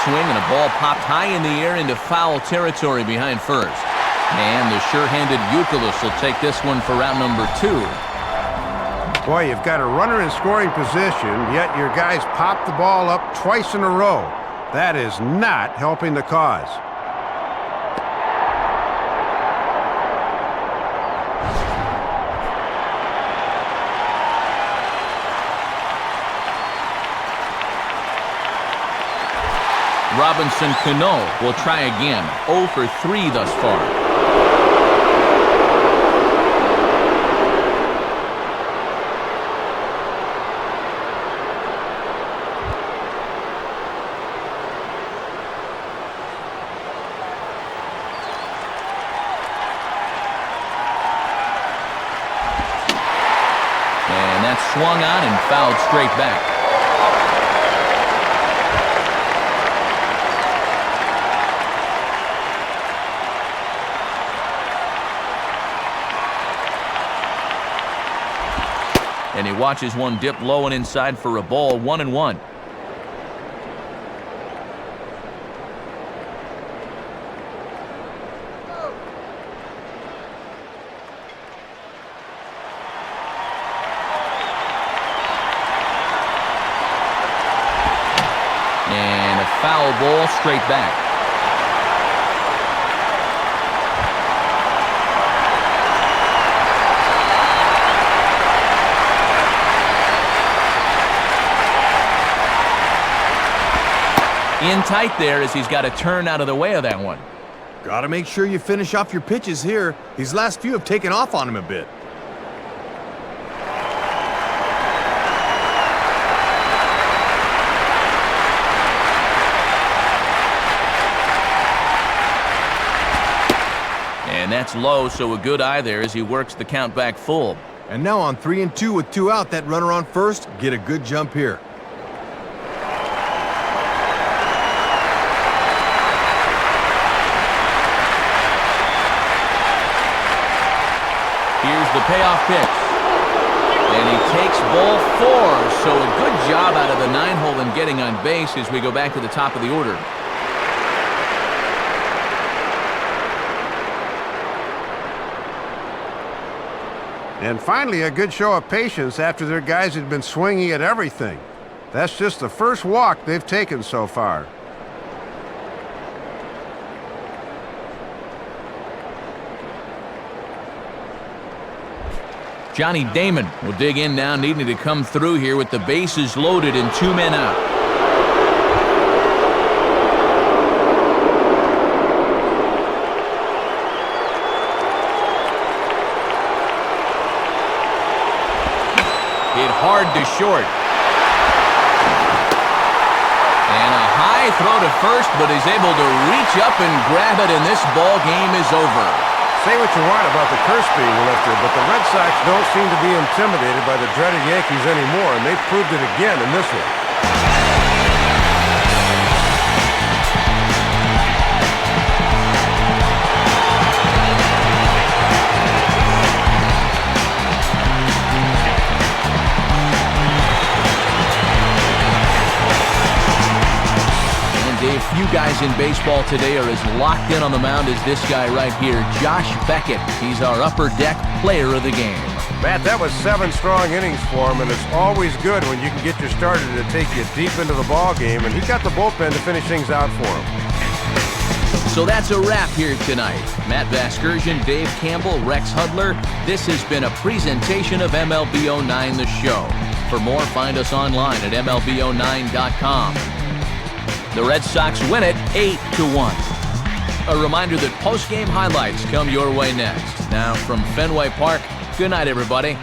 Swing, and a ball popped high in the air into foul territory behind first. And the sure-handed Youkilis will take this one for round number 2. Boy, you've got a runner in scoring position, yet your guys pop the ball up twice in a row. That is not helping the cause. Robinson Cano will try again. 0 for 3 thus far. And that's swung on and fouled straight back. And he watches one dip low and inside for a ball, 1-1. And a foul ball straight back. In tight there as he's got to turn out of the way of that one. Gotta make sure you finish off your pitches here. These last few have taken off on him a bit. And that's low, so a good eye there as he works the count back full. And now on 3-2 with 2 out, that runner on first, get a good jump here. Here's the payoff pitch. And he takes ball 4, so a good job out of the 9-hole in getting on base as we go back to the top of the order. And finally, a good show of patience after their guys had been swinging at everything. That's just the first walk they've taken so far. Johnny Damon will dig in now, needing to come through here with the bases loaded and 2 men out. Hit hard to short. And a high throw to first, but he's able to reach up and grab it, and this ball game is over. Say what you want about the curse being lifted, but the Red Sox don't seem to be intimidated by the dreaded Yankees anymore, and they've proved it again in this one. Dave, few guys in baseball today are as locked in on the mound as this guy right here, Josh Beckett. He's our upper deck player of the game. Matt, that was 7 strong innings for him, and it's always good when you can get your starter to take you deep into the ball game, and he got the bullpen to finish things out for him. So that's a wrap here tonight. Matt Vasgersian, Dave Campbell, Rex Hudler. This has been a presentation of MLB 09 The Show. For more, find us online at MLB09.com. The Red Sox win it 8-1. A reminder that post-game highlights come your way next. Now from Fenway Park, good night, everybody.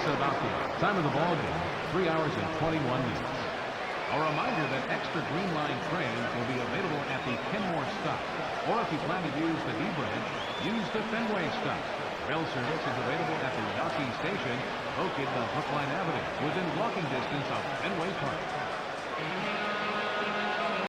Subtleties. Time of the ball game, 3 hours and 21 minutes. A reminder that extra green line trains will be available at the Kenmore stop. Or if you plan to use the D bridge, use the Fenway stop. Rail service is available at the Yawkey station, located on Brookline Avenue, within walking distance of Fenway Park.